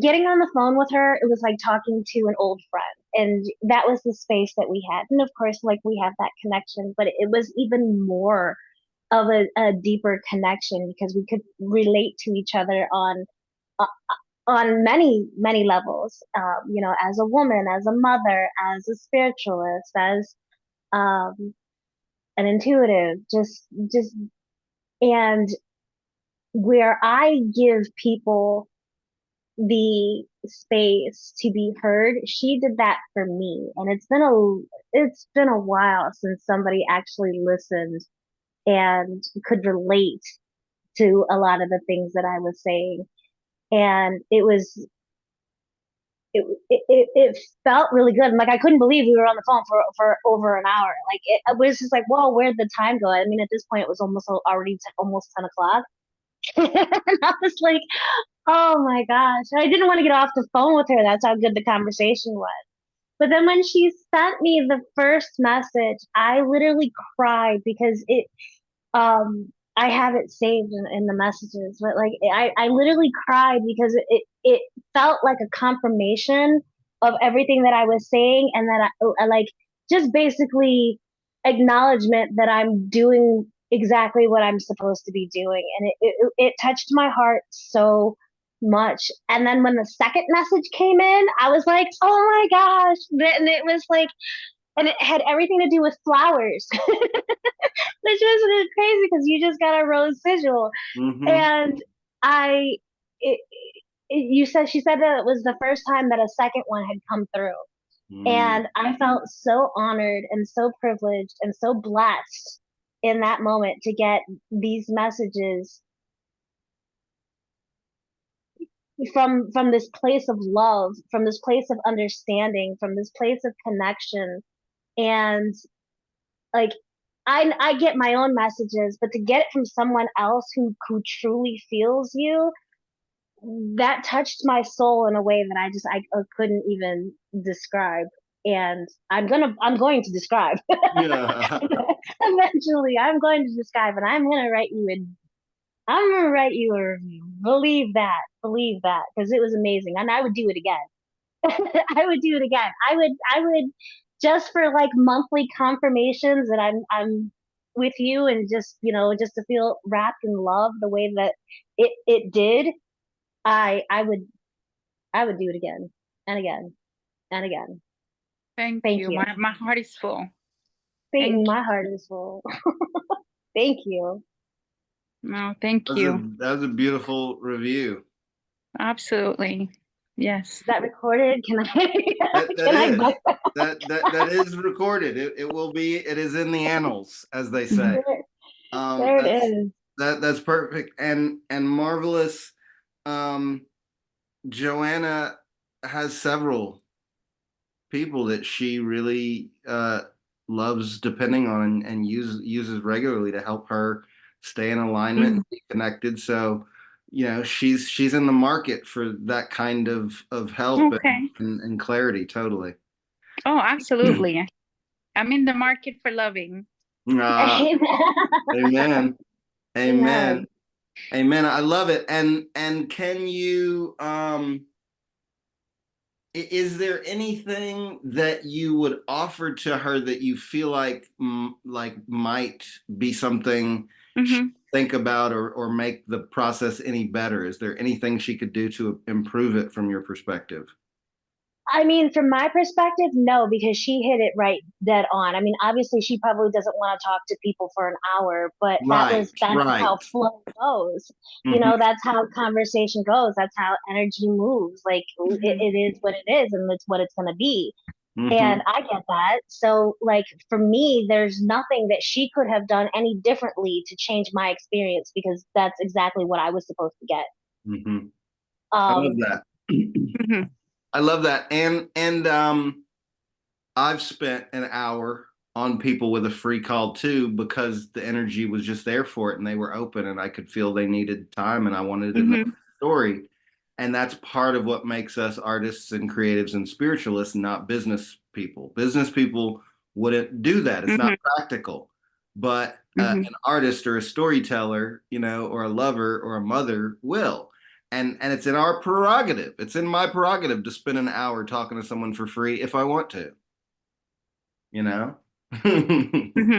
getting on the phone with her, it was like talking to an old friend, and that was the space that we had. And of course, like we have that connection, but it was even more of a deeper connection because we could relate to each other on many levels. As a woman, as a mother, as a spiritualist, as an intuitive, just and where I give people the space to be heard, she did that for me. And it's been a while since somebody actually listened and could relate to a lot of the things that I was saying. And it felt really good. And like I couldn't believe we were on the phone for over an hour. Like it was just like, whoa, where'd the time go? I mean, at this point, it was already almost 10 o'clock. And I was like, oh my gosh. I didn't want to get off the phone with her. That's how good the conversation was. But then when she sent me the first message, I literally cried because I have it saved in the messages, but like I literally cried because it felt like a confirmation of everything that I was saying, and that I like just basically acknowledgement that I'm doing exactly what I'm supposed to be doing, and it touched my heart so much. And then when the second message came in, I was like, oh my gosh, and it was like and it had everything to do with flowers, which was crazy because you just got a rose sigil. Hmm. And I, it, you said she said that it was the first time that a second one had come through, and I felt so honored and so privileged and so blessed in that moment to get these messages from this place of love, from this place of understanding, from this place of connection. And like I get my own messages, but to get it from someone else who truly feels you, that touched my soul in a way that I couldn't even describe. And I'm going to describe. Yeah. Eventually I'm going to describe, and I'm gonna write you a review. Believe that, because it was amazing, and I would do it again. I would do it again. I would just for like monthly confirmations that I'm with you, and just just to feel wrapped in love the way that it did. I would do it again and again and again. Thank Thank you. you. My heart is full. Peyton, Thank my heart is full. Thank you. No, thank That was you. that was a beautiful review. Absolutely. Yes. Is that recorded? Can I That can I is go? that is recorded. It will be. It is in the annals, as they say. There it That's is. that's perfect and marvelous. Um, Joanna has several people that she really loves depending on and uses regularly to help her stay in alignment and be connected. So, she's in the market for that kind of help Okay. and clarity. Totally. Oh, absolutely. I'm in the market for loving. Uh, Amen. amen. Amen. Amen. Amen. I love it. And can you is there anything that you would offer to her that you feel like might be something she Hmm. think about or make the process any better? Is there anything she could do to improve it from your perspective? I mean, from my perspective, no, because she hit it right dead on. I mean, obviously, she probably doesn't want to talk to people for an hour, but Right, that's right. how flow goes. Hmm. That's how conversation goes. That's how energy moves. Like it is what it is, and it's what it's going to be. Hmm. And I get that. So, like, for me, there's nothing that she could have done any differently to change my experience because that's exactly what I was supposed to get. Hmm. I love Um, that. Hmm. I love that. And I've spent an hour on people with a free call too because the energy was just there for it and they were open and I could feel they needed time and I wanted to know Hmm. the story. And that's part of what makes us artists and creatives and spiritualists, not business people. Business people wouldn't do that. It's not Hmm. practical. But Hmm. an artist or a storyteller, or a lover or a mother will. And it's in our prerogative. It's in my prerogative to spend an hour talking to someone for free if I want to you know? Hmm.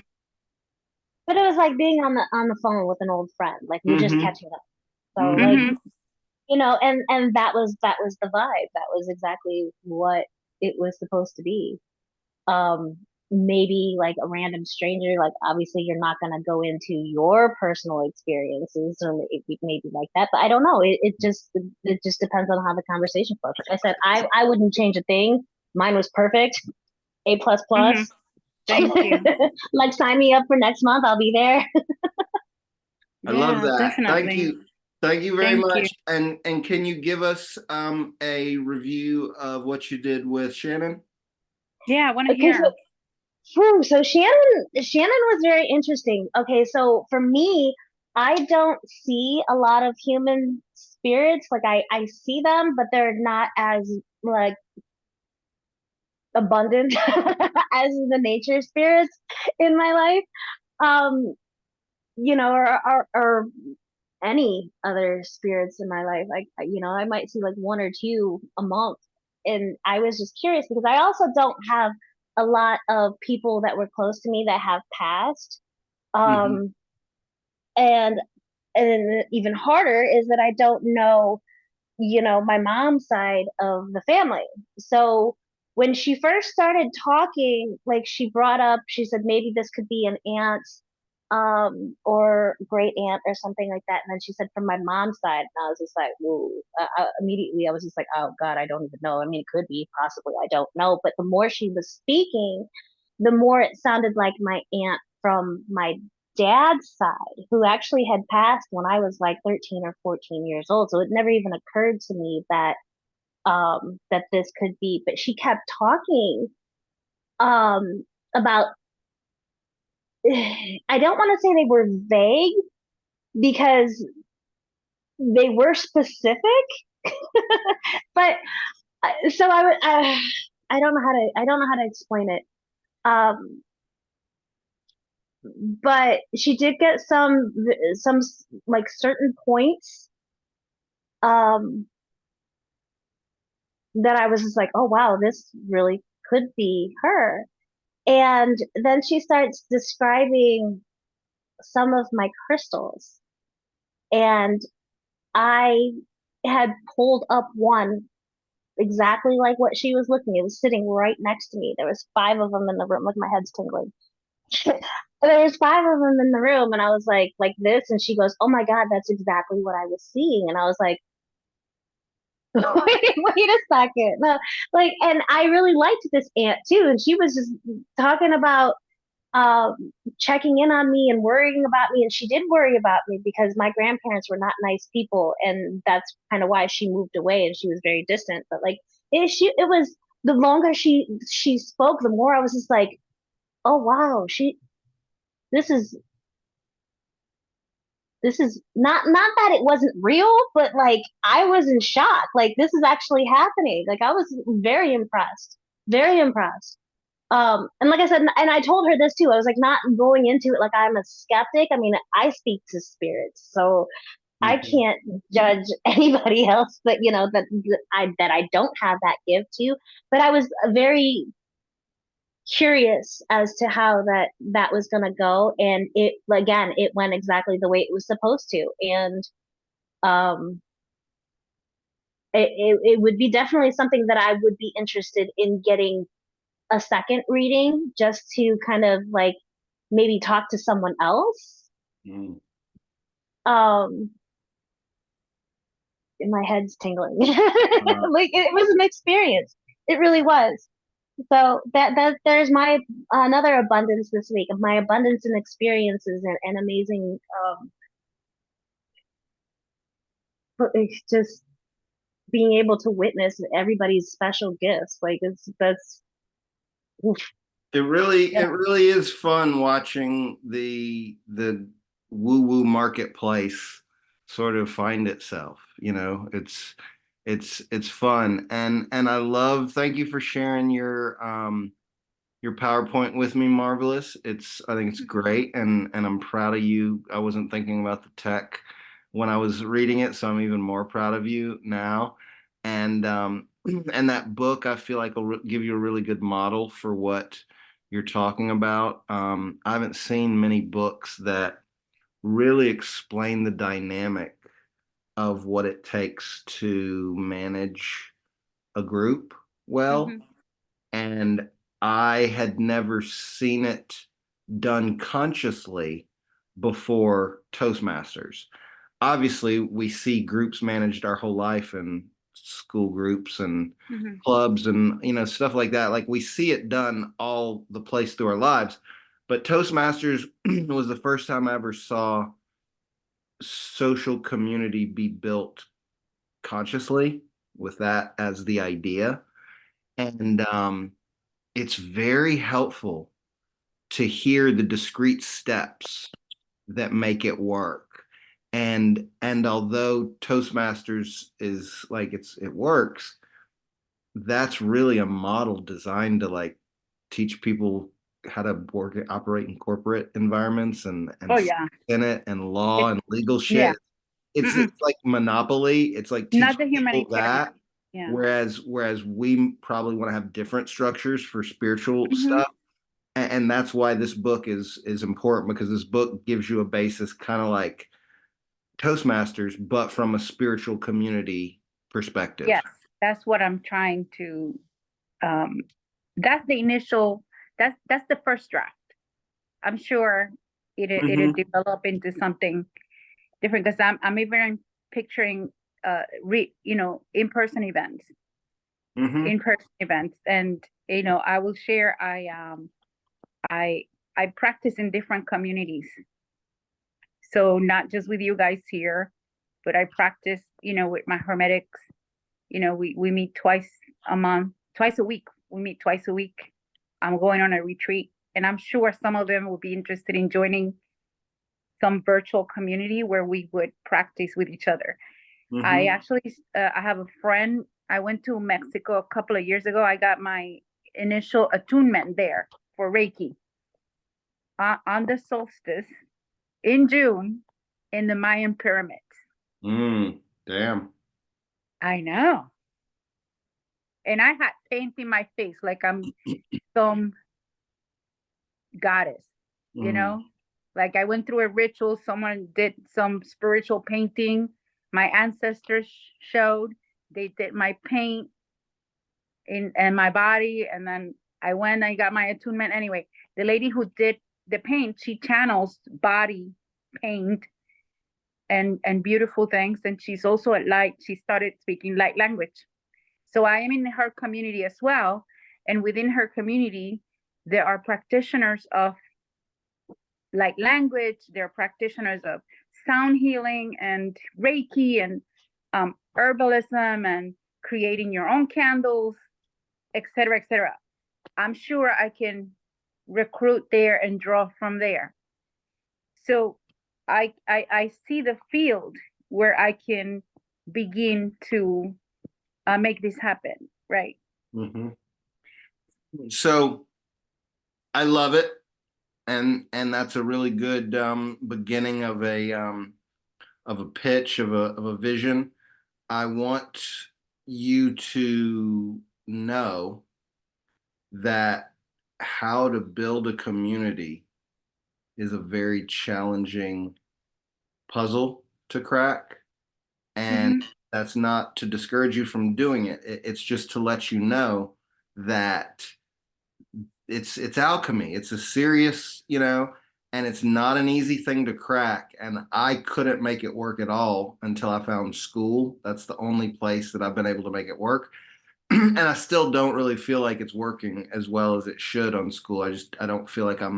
but it was like being on the phone with an old friend. Like we're just Hmm. catching up. So like Hmm. Hmm. and that was the vibe. That was exactly what it was supposed to be. Um, maybe like a random stranger, like obviously you're not gonna go into your personal experiences or maybe like that, but I don't know. It just depends on how the conversation flows. Like I said, I wouldn't change a thing. Mine was perfect. A plus Hmm. plus. Thank you. Like sign me up for next month. I'll be there. I love Yeah, that. Thank definitely. you. Thank you very Thank you. much. And can you give us a review of what you did with Shannon? Yeah, I want to Okay, hear. so Shannon was very interesting. Okay, so for me, I don't see a lot of human spirits. Like I see them, but they're not as like abundant as the nature spirits in my life. Um, or any other spirits in my life. Like I might see like one or two a month, and I was just curious because I also don't have a lot of people that were close to me that have passed. Hmm. Um, and even harder is that I don't know, my mom's side of the family. So when she first started talking, like she brought up, she said maybe this could be an aunt, or great aunt or something like that. And then she said from my mom's side, and I was just like, whoa. Immediately, I was just like, oh God, I don't even know. I mean, it could be possibly, I don't know. But the more she was speaking, the more it sounded like my aunt from my dad's side, who actually had passed when I was like 13 or 14 years old. So it never even occurred to me that that this could be, but she kept talking about, I don't want to say they were vague because they were specific, but so I would, I don't know how to, I don't know how to explain it. But she did get some like certain points, um, that I was just like, oh wow, this really could be her. And then she starts describing some of my crystals. And I had pulled up one exactly like what she was looking. It was sitting right next to me. There was 5 of them in the room. Like my head's tingling. There was 5 of them in the room, and I was like this, and she goes, "Oh my God, that's exactly what I was seeing." And I was like, wait a second. No, like, and I really liked this aunt too, and she was just talking about checking in on me and worrying about me. And she did worry about me because my grandparents were not nice people. And that's kind of why she moved away and she was very distant. But like, it was, the longer she spoke, the more I was just like, oh wow, this is, this is not that it wasn't real, but like I was in shock. Like this is actually happening. Like I was very impressed, very impressed. And like I said, and I told her this too. I was like, not going into it like I'm a skeptic. I mean, I speak to spirits, so I Mhm. can't judge anybody else that I don't have that gift to. But I was very curious as to how that was going to go, and it again, it went exactly the way it was supposed to. And um, it would be definitely something that I would be interested in getting a second reading, just to kind of like maybe talk to someone else. Mm. Um, my head's tingling. Like it was an experience. It really was. So that there's my another abundance this week of my abundance and experiences, and amazing, it's just being able to witness everybody's special gifts. Like that's oof. It Yeah. really is fun watching the woo woo marketplace sort of find itself. You know, it's fun, and I love. Thank you for sharing your PowerPoint with me, Marvelous. I think it's great, and I'm proud of you. I wasn't thinking about the tech when I was reading it, so I'm even more proud of you now. And and that book, I feel like will give you a really good model for what you're talking about. I haven't seen many books that really explain the dynamic of what it takes to manage a group well. Mhm. And I had never seen it done consciously before Toastmasters. Obviously, we see groups managed our whole life in school groups and Mhm. clubs and stuff like that. Like we see it done all the place through our lives. But Toastmasters was the first time I ever saw social community be built consciously with that as the idea. And it's very helpful to hear the discrete steps that make it work. And although Toastmasters is like it works, that's really a model designed to like teach people how to work operate in corporate environments and Oh yeah. Senate and law It, and legal yeah. shit. It's Mm-mm. like Monopoly. It's like Not teaching the people humanitarian. that. Yeah. Whereas we probably want to have different structures for spiritual Mhm. stuff. And that's why this book is important, because this book gives you a basis kind of like Toastmasters, but from a spiritual community perspective. Yes, that's what I'm trying to that's the initial, that's the first draft. I'm sure it'll Mhm. develop into something different, because I'm even picturing in-person events, Mhm. and I will share. I practice in different communities, so not just with you guys here, but I practice with my hermetics. We meet twice a month, twice a week. We meet twice a week. I'm going on a retreat, and I'm sure some of them will be interested in joining some virtual community where we would practice with each other. I Mhm. actually, I have a friend. I went to Mexico a couple of years ago. I got my initial attunement there for Reiki on the solstice in June in the Mayan pyramids. Damn. I know. And I had paint in my face like I'm some goddess, you Mm. know? Like I went through a ritual, someone did some spiritual painting. My ancestors showed, they did my paint in my body, and then I went and got my attunement. Anyway, the lady who did the paint, she channels body paint and beautiful things, and she's also at light. She started speaking light language. So I am in her community as well, and within her community there are practitioners of light language, there are practitioners of sound healing and Reiki and herbalism and creating your own candles, etc., etc. I'm sure I can recruit there and draw from there. So I see the field where I can begin to make this happen, right? Mhm. So I love it, and that's a really good beginning of a pitch of a vision. I want you to know that how to build a community is a very challenging puzzle to crack. And Mm-hmm. that's not to discourage you from doing it. It's just to let you know that it's alchemy. It's a serious, and it's not an easy thing to crack. And I couldn't make it work at all until I found school. That's the only place that I've been able to make it work. And I still don't really feel like it's working as well as it should on school. I don't feel like I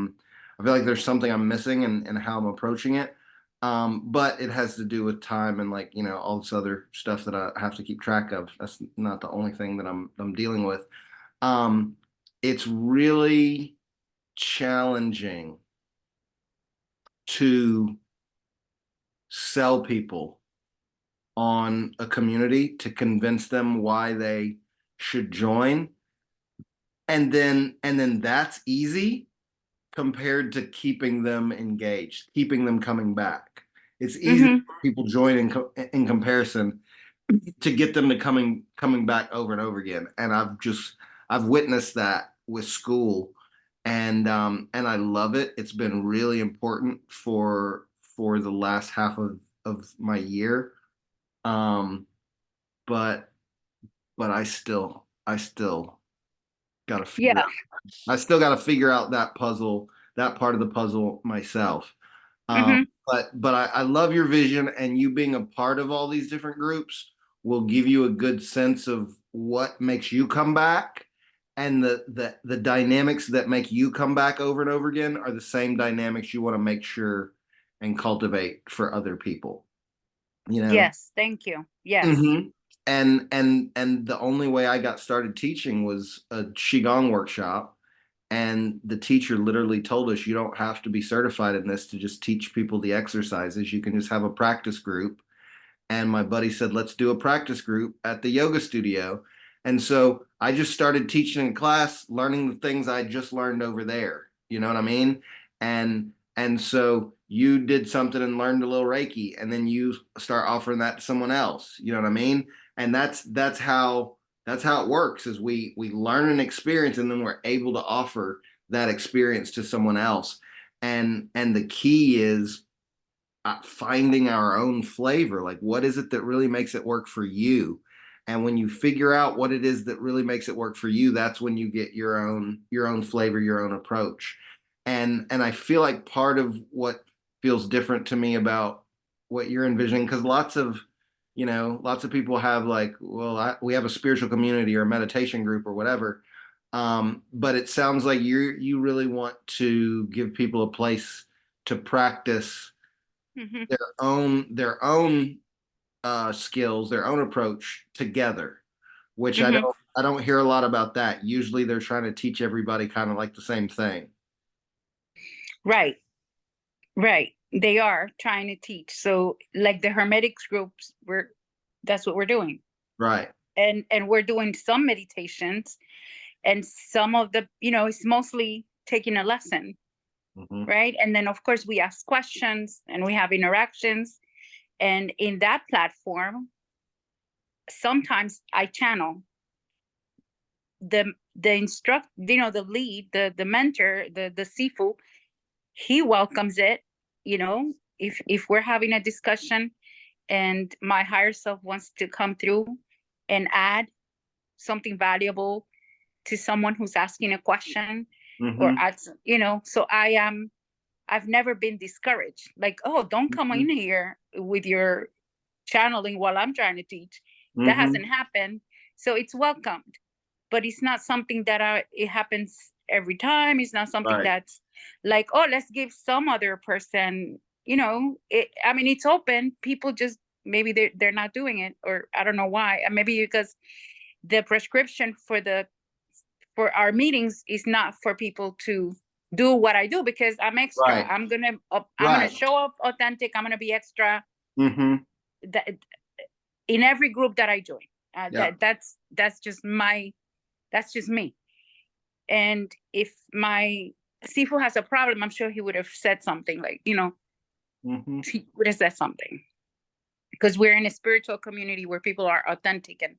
feel like there's something I'm missing in how I'm approaching it. But it has to do with time and like, all this other stuff that I have to keep track of. That's not the only thing that I'm dealing with. Um, it's really challenging to sell people on a community to convince them why they should join. And then that's easy compared to keeping them engaged, keeping them coming back. It's easy Mm-hmm. for people join in comparison to get them to coming back over and over again. And I've witnessed that with school, and I love it. It's been really important for the last half of my year. Um, but but I still got to figure Yeah. I still got to figure out that puzzle, that part of the puzzle myself. Mm-hmm. But I love your vision, and you being a part of all these different groups will give you a good sense of what makes you come back, and the dynamics that make you come back over and over again are the same dynamics you want to make sure and cultivate for other people. You know. Yes. Thank you. Yes. Mm-hmm. And the only way I got started teaching was a qigong workshop, and the teacher literally told us you don't have to be certified in this to just teach people the exercises. You can just have a practice group. And my buddy said, let's do a practice group at the yoga studio. And so I just started teaching in class, learning the things I just learned over there. You know what I mean? And so you did something and learned a little Reiki, and then you start offering that to someone else. You know what I mean? And that's how it works is we learn an experience, and then we're able to offer that experience to someone else. And the key is finding our own flavor. Like, what is it that really makes it work for you? And when you figure out what it is that really makes it work for you, that's when you get your own flavor, your own approach. And I feel like part of what feels different to me about what you're envisioning, because lots of people have like, well, we have a spiritual community or a meditation group or whatever. But it sounds like you really want to give people a place to practice Mhm. their own skills, their own approach together, which Mhm. I don't hear a lot about that. Usually they're trying to teach everybody kind of like the same thing. Right. Right. They are trying to teach. So like the Hermetics groups, that's what we're doing. Right. And we're doing some meditations, and some of the, it's mostly taking a lesson, Mhm. right? And then of course we ask questions and we have interactions. And in that platform, sometimes I channel the lead, the mentor, the Sifu. He welcomes it, if we're having a discussion and my higher self wants to come through and add something valuable to someone who's asking a question, or Mhm. add, so I've never been discouraged. Like, oh, don't come Mhm. in here with your channeling while I'm trying to teach. That Mhm. hasn't happened. So it's welcomed, but it's not something that it happens every time. It's not something Right. that's like, oh, let's give some other person, I mean, it's open. People just, maybe they're not doing it, or I don't know why. Maybe because the prescription for our meetings is not for people to do what I do, because I'm extra. Right. I'm gonna Right. show up authentic. I'm gonna be extra Mhm. that in every group that I join. Yeah. That's just me. And if my Sifu has a problem, I'm sure he would have said something like, Mhm. he would have said something, because we're in a spiritual community where people are authentic and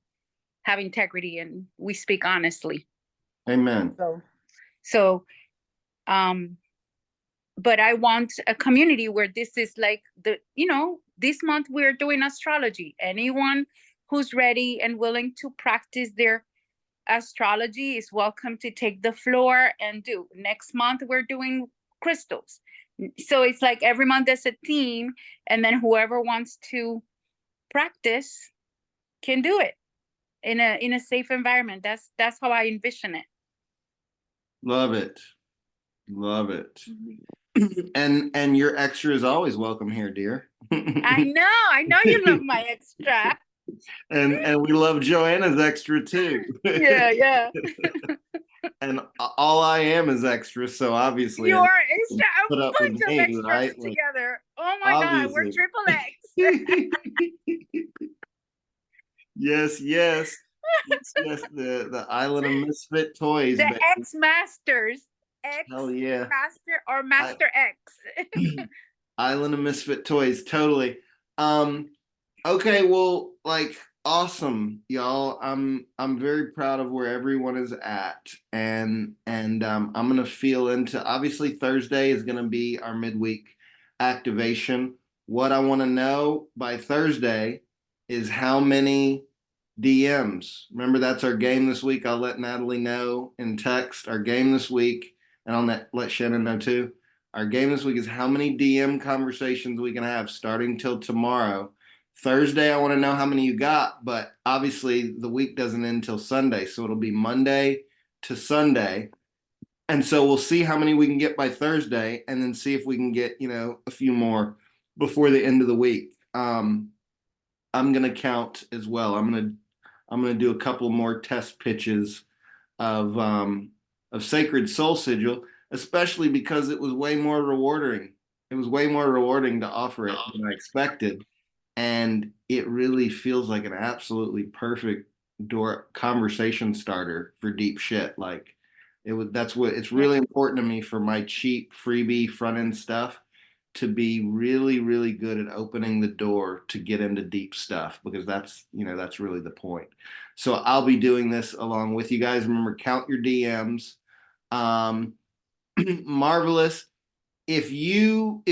have integrity and we speak honestly. Amen. So but I want a community where this is like this month we're doing astrology. Anyone who's ready and willing to practice their astrology is welcome to take the floor and do. Next month we're doing crystals. So it's like every month there's a theme, and then whoever wants to practice can do it in a safe environment. That's how I envision it. Love it. Love it. And your extra is always welcome here, dear. I know you love my extra. And we love Joanna's extra too. Yeah. And all I am is extra, so obviously You I are extra, a put up with bunch of me, extras right? Like together. Oh my God, we're obviously. triple X. Yes, yes. Yes, the Island of Misfit Toys, The baby. X Masters, X Hell yeah. Master or I, Master X. Island of Misfit Toys, totally. Okay, well, like awesome, y'all. I'm very proud of where everyone is at, and I'm gonna feel into. Obviously, Thursday is gonna be our midweek activation. What I want to know by Thursday is how many DMs. Remember, that's our game this week. I'll let Natalie know in text. Our game this week, and I'll let Shannon know too. Our game this week is how many DM conversations we can have starting till tomorrow. Thursday, I want to know how many you got, but obviously the week doesn't end till Sunday, so it'll be Monday to Sunday. And so we'll see how many we can get by Thursday, and then see if we can get a few more before the end of the week. I'm gonna count as well. I'm gonna do a couple more test pitches of Sacred Soul Sigil, especially because it was way more rewarding. It was way more rewarding to offer it than I expected, and it really feels like an absolutely perfect door conversation starter for deep shit. Like it would. That's what it's really important to me for my cheap freebie front end stuff to be really, really good at opening the door to get into deep stuff, because that's really the point. So I'll be doing this along with you guys. Remember, count your DMs. Um, Marvelous. If you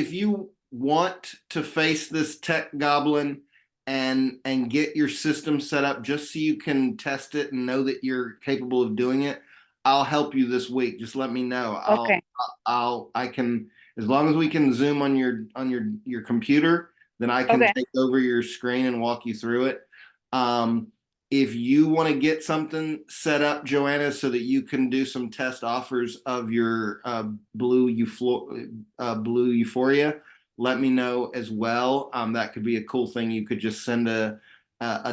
want to face this tech goblin and get your system set up just so you can test it and know that you're capable of doing it, I'll help you this week. Just let me know. Okay. I can, as long as we can Zoom on your computer, then I can Okay. take over your screen and walk you through it. If you want to get something set up, Joanna, so that you can do some test offers of your Blue Euphoria, let me know as well. That could be a cool thing. You could just send a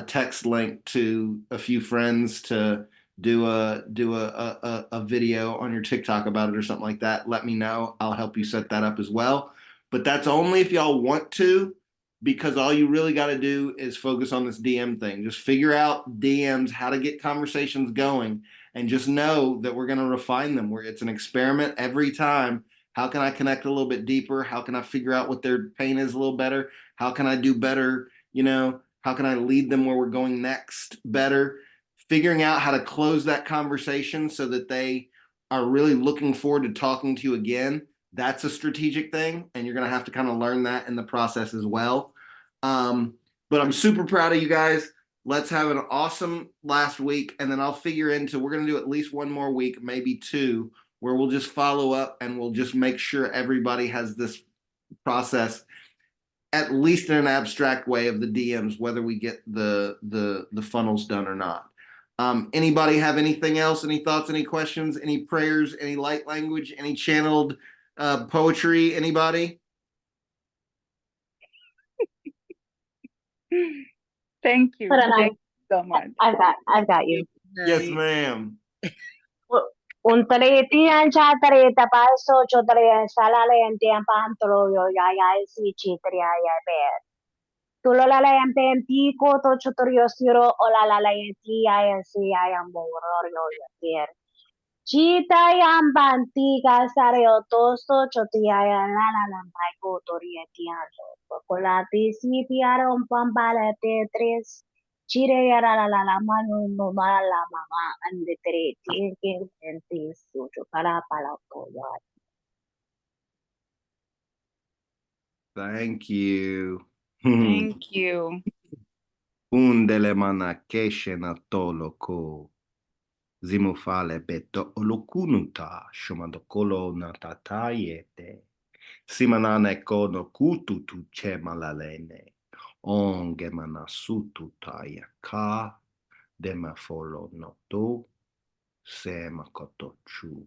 text link to a few friends to do a video on your TikTok about it or something like that. Let me know. I'll help you set that up as well. But that's only if y'all want to, because all you really got to do is focus on this DM thing. Just figure out DMs, how to get conversations going, and just know that we're going to refine them. Where it's an experiment every time. How can I connect a little bit deeper? How can I figure out what their pain is a little better? How can I do better? You know, how can I lead them where we're going next better? Figuring out how to close that conversation so that they are really looking forward to talking to you again. That's a strategic thing, and you're going to have to kind of learn that in the process as well. But I'm super proud of you guys. Let's have an awesome last week, and then I'll figure into, we're going to do at least one more week, maybe two, where we'll just follow up and we'll just make sure everybody has this process, at least in an abstract way, of the DMs, whether we get the funnels done or not. Anybody have anything else? Any thoughts, any questions, any prayers, any light language, any channeled poetry? Anybody? Thank you. But Thank you so much. I've got you. Yes, ma'am. Un taretian cha tareta paso chodre salale en tiempo antro yo ya si chitria ya be. Tulo la en pico to chotorio siro o la en ti ya si ya moror yo ya tier. Chita yam bantiga sario tosto chotia ya la maiko toria tiano. Colati si piaron pambale tres. Chire ya la mano no mala mama and the three and things to para ya. Thank you. Thank you. Undele mana keshe na toloko. Zimufale beto olokunuta shomadokolo na tatayete. Simanane kono kutu tu che malalene. Onge manasutu taya ka demafolo no to sema kotochu.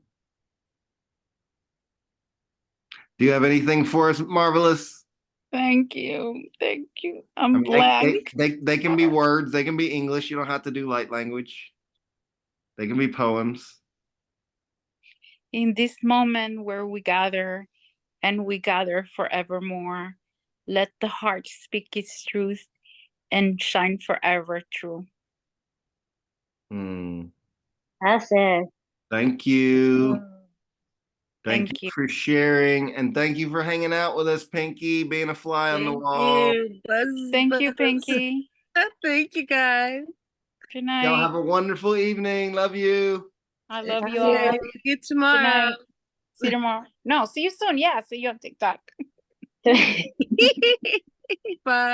Do you have anything for us, Marvelous? Thank you. Thank you. I I'm mean, blank. they can be words, they can be English. You don't have to do light language. They can be poems. In this moment where we gather and we gather forevermore, let the heart speak its truth and shine forever true. That's it. Thank you. Thank Thank you you. for sharing, and thank you for hanging out with us, Pinky, being a fly on the Thank wall. you. Buzz, Thank you, buzz. Pinky. Thank you, guys. Good Y'all night. have a wonderful evening. Love you. I love you Yeah, all. see you Good tomorrow. night. See you tomorrow. No, see you soon. Yeah, see you on TikTok. Bye. Bye.